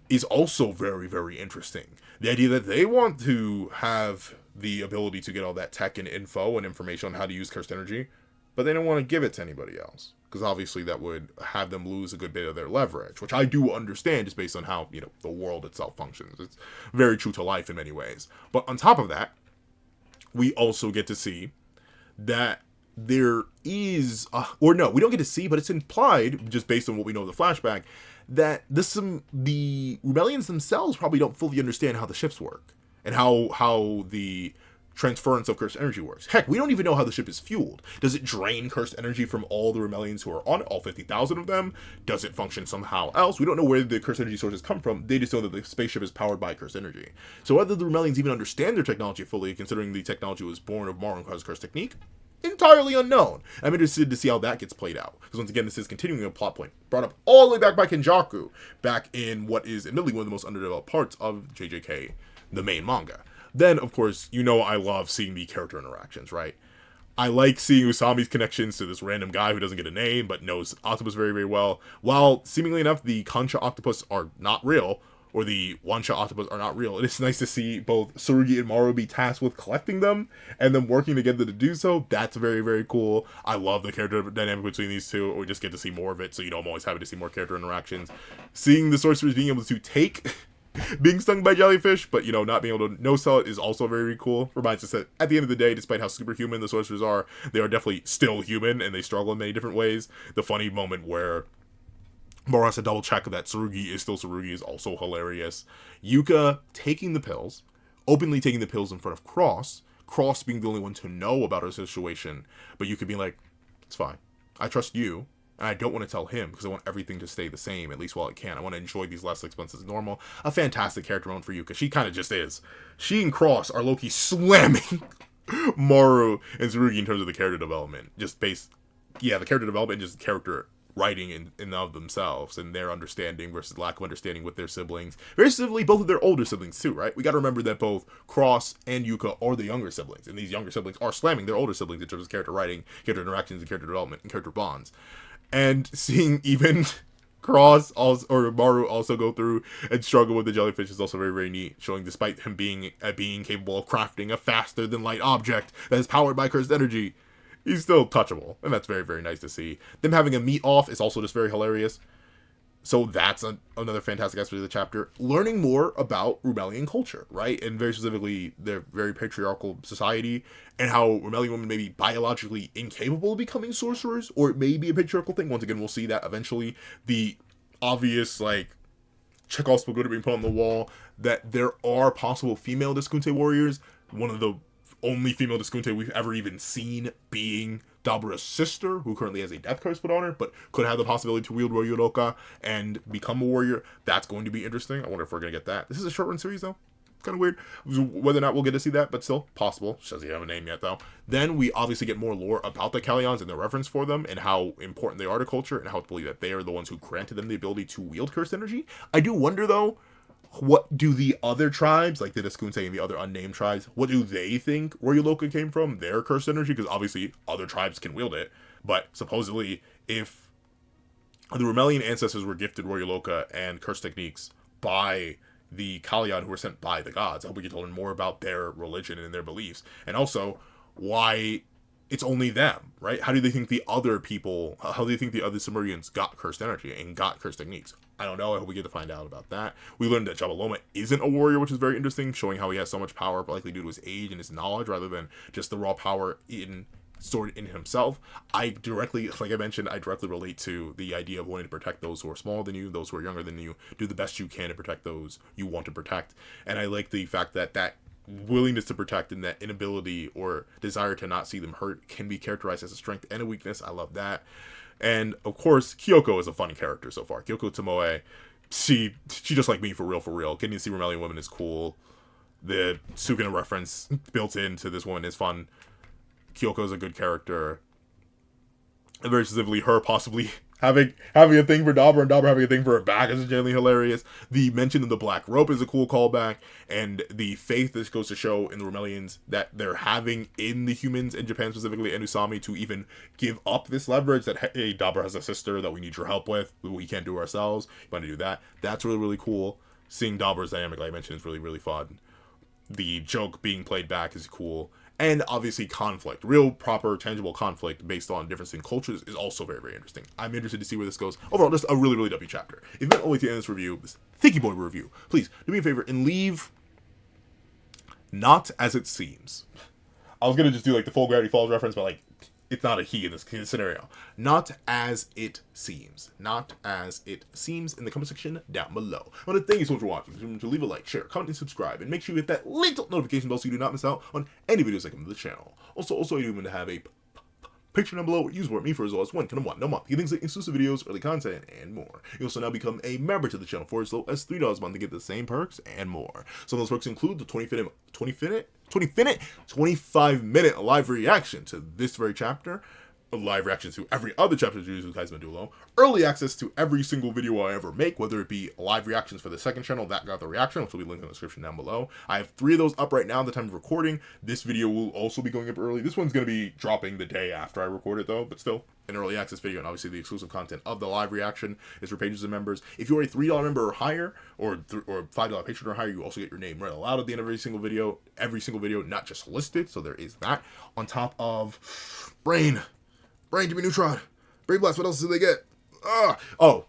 is also very, very interesting. The idea that they want to have the ability to get all that tech and info and information on how to use cursed energy, but they don't want to give it to anybody else, because obviously that would have them lose a good bit of their leverage, which I do understand just based on how, the world itself functions. It's very true to life in many ways. But on top of that, we also get to see that there is, we don't get to see, but it's implied, just based on what we know of the flashback, that the Rumelians themselves probably don't fully understand how the ships work and how the transference of cursed energy works. Heck, we don't even know how the ship is fueled. Does it drain cursed energy from all the Rumelians who are on it, all 50,000 of them? Does it function somehow else? We don't know where the cursed energy sources come from. They just know that the spaceship is powered by cursed energy. So whether the Rumelians even understand their technology fully, considering the technology was born of Maruka's cursed technique, entirely unknown. I'm interested to see how that gets played out, because once again, this is continuing a plot point brought up all the way back by Kenjaku, back in what is admittedly one of the most underdeveloped parts of JJK, the main manga. Then, of course, I love seeing the character interactions, right? I like seeing Usami's connections to this random guy who doesn't get a name, but knows octopus very, very well. While, seemingly enough, the Kancha octopus are not real, or the Wansha octopus are not real, it is nice to see both Tsurugi and Maru be tasked with collecting them, and then working together to do so. That's very, very cool. I love the character dynamic between these two, or we just get to see more of it, so I'm always happy to see more character interactions. Seeing the sorcerers being able to take being stung by jellyfish, but, you know, not being able to no-sell it is also very, very cool. Reminds us that at the end of the day, despite how superhuman the sorcerers are, they are definitely still human, and they struggle in many different ways. The funny moment where Moro has to double check that Tsurugi is still Tsurugi is also hilarious. Yuka taking the pills, openly taking the pills in front of Cross being the only one to know about her situation, but Yuka being like, it's fine. I trust you, and I don't want to tell him because I want everything to stay the same, at least while it can. I want to enjoy these less expenses than normal. A fantastic character moment for Yuka. She kind of just is. She and Cross are low-key slamming Maru and Tsurugi in terms of the character development. The character development and just character writing in of themselves and their understanding versus lack of understanding with their siblings. Very similarly, both of their older siblings too, right? We got to remember that both Cross and Yuka are the younger siblings, and these younger siblings are slamming their older siblings in terms of character writing, character interactions, and character development, and character bonds. And seeing even Cross or Maru also go through and struggle with the jellyfish is also very, very neat, showing despite him being a being capable of crafting a faster than light object that is powered by cursed energy, he's still touchable, and that's very, very nice to see. Them having a meet off is also just very hilarious. So that's another fantastic aspect of the chapter. Learning more about Rumelian culture, right? And very specifically, their very patriarchal society, and how Rumelian women may be biologically incapable of becoming sorcerers, or it may be a patriarchal thing. Once again, we'll see that eventually. The obvious, like, Chekhov's pagoda being put on the wall, that there are possible female Diskunte warriors. One of the only female Diskunte we've ever even seen being Dabura's sister, who currently has a death curse put on her, but could have the possibility to wield Royuroka and become a warrior. That's going to be interesting. I wonder if we're going to get that. This is a short run series, though. Kind of weird. Whether or not we'll get to see that, but still possible. She doesn't have a name yet, though. Then we obviously get more lore about the Kalyans and their reverence for them, and how important they are to culture, and how to believe that they are the ones who granted them the ability to wield cursed energy. I do wonder, though, what do the other tribes, like the Diskunte and the other unnamed tribes, what do they think Royuroka came from? Their cursed energy? Because obviously other tribes can wield it. But supposedly, if the Rumelian ancestors were gifted Royuroka and cursed techniques by the Kalyan who were sent by the gods, I hope we get to learn more about their religion and their beliefs. And also, why it's only them, right? How do they think the other people, how do they think the other Sumerians got cursed energy and got cursed techniques? I don't know. I hope we get to find out about that. We learned that Jabaloma isn't a warrior, which is very interesting, showing how he has so much power, but likely due to his age and his knowledge, rather than just the raw power stored in himself. Like I mentioned, I directly relate to the idea of wanting to protect those who are smaller than you, those who are younger than you. Do the best you can to protect those you want to protect. And I like the fact that willingness to protect and that inability or desire to not see them hurt can be characterized as a strength and a weakness. I love that. And of course, Kyoko is a funny character so far. Kyoko Tomoe, she just like me for real. Getting to see Rumelian women is cool. The Sukuna reference built into this one is fun. Kyoko is a good character. And very specifically, her possibly having a thing for Dabura, and Dabura having a thing for her back is generally hilarious. The mention of the black rope is a cool callback, and the faith this goes to show in the Rumelians that they're having in the humans in Japan, specifically in Usami, to even give up this leverage that, hey, Dabura has a sister that we need your help with, we can't do ourselves, you want to do that. That's really, really cool. Seeing Dabura's dynamic, like I mentioned, is really, really fun. The joke being played back is cool. And obviously conflict, real proper tangible conflict based on difference in cultures is also very, very interesting. I'm interested to see where this goes. Overall, just a really, really W chapter. If you made all the way to the end of this review, this Thinky Boy review, please do me a favor and leave not as it seems. I was going to just do like the full Gravity Falls reference, but like it's not a he in this scenario. Not as it seems. Not as it seems in the comment section down below. I want to thank you so much for watching. Remember to leave a like, share, comment, and subscribe. And make sure you hit that little notification bell so you do not miss out on any videos that come to the channel. Also, I do want to have a picture down below where you support me for as low as $1 no month. You things like exclusive videos, early content, and more. You also now become a member to the channel for as low as $3 a month to get the same perks and more. Some of those perks include the 25-minute live reaction to this very chapter, a live reaction to every other chapter of Jujutsu Kaisen Modulo, early access to every single video I ever make, whether it be live reactions for the second channel, that got the reaction, which will be linked in the description down below. I have 3 of those up right now at the time of recording. This video will also be going up early. This one's going to be dropping the day after I record it, though, but still an early access video, and obviously the exclusive content of the live reaction is for pages and members. If you're a $3 member or higher, or $5 patron or higher, you also get your name read aloud at the end of every single video, not just listed, so there is that. On top of Brain, give me Neutron. Brain Blast, what else do they get? Oh,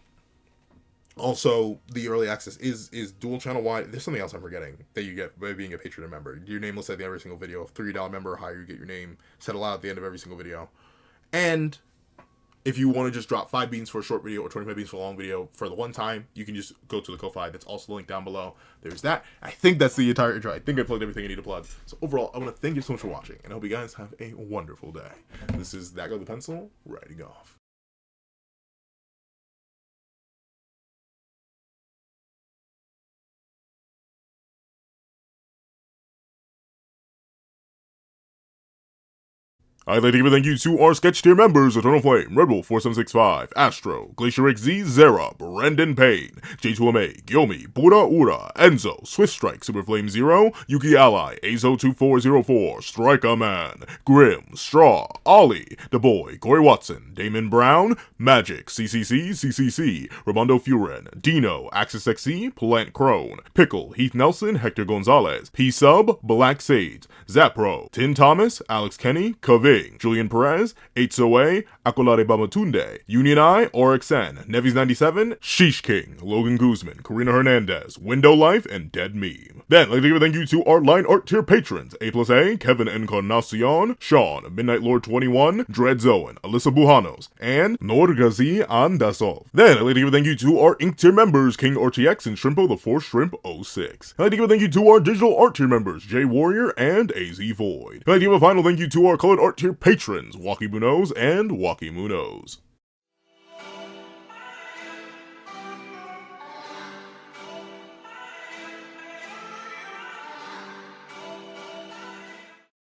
Also, the early access is dual channel wide. There's something else I'm forgetting that you get by being a Patreon member. Your name will say at the end of every single video. $3 member or higher, you get your name said aloud at the end of every single video. And if you want to just drop 5 beans for a short video or 25 beans for a long video for the one time, you can just go to the Ko-Fi. That's also linked down below. There's that. I think that's the entire intro. I think I plugged everything I need to plug. So overall, I want to thank you so much for watching, and I hope you guys have a wonderful day. This is That Guy with the Pencil, writing off. I'd like to give a thank you to our sketch tier members: Eternal Flame, Red Wolf 4765, Astro, Glacier XZ, Zera, Brendan Payne, J2MA, Gilmy, Bura Ura, Enzo, Swift Strike, Super Flame Zero, Yuki Ally, Azo2404, Striker Man, Grim, Straw, Ollie, The Boy, Corey Watson, Damon Brown, Magic, CCC, Ramondo Furin, Dino, Axis XC, Plant Crone, Pickle, Heath Nelson, Hector Gonzalez, P-Sub, Black Sage, Zapro, Tin Thomas, Alex Kenny, Kaving, Julian Perez, 8OA, Akolade Bamatunde, Union Eye, Oryxen, Nevis97, Sheesh King, Logan Guzman, Karina Hernandez, Window Life, and Dead Meme. Then, I'd like to give a thank you to our line art tier patrons: A+A, Kevin Encarnacion, Sean, Midnight Lord 21, Dread Zoen, Alyssa Bujanos, and Norgazi Andasov. Then, I'd like to give a thank you to our ink tier members: King RTX and Shrimpo the 4 Shrimp 06. I'd like to give a thank you to our digital art tier members: Jay Warrior and AZ Void. I'd like to give a final thank you to our colored art tier patrons: Waki Munoz and Waki Munoz.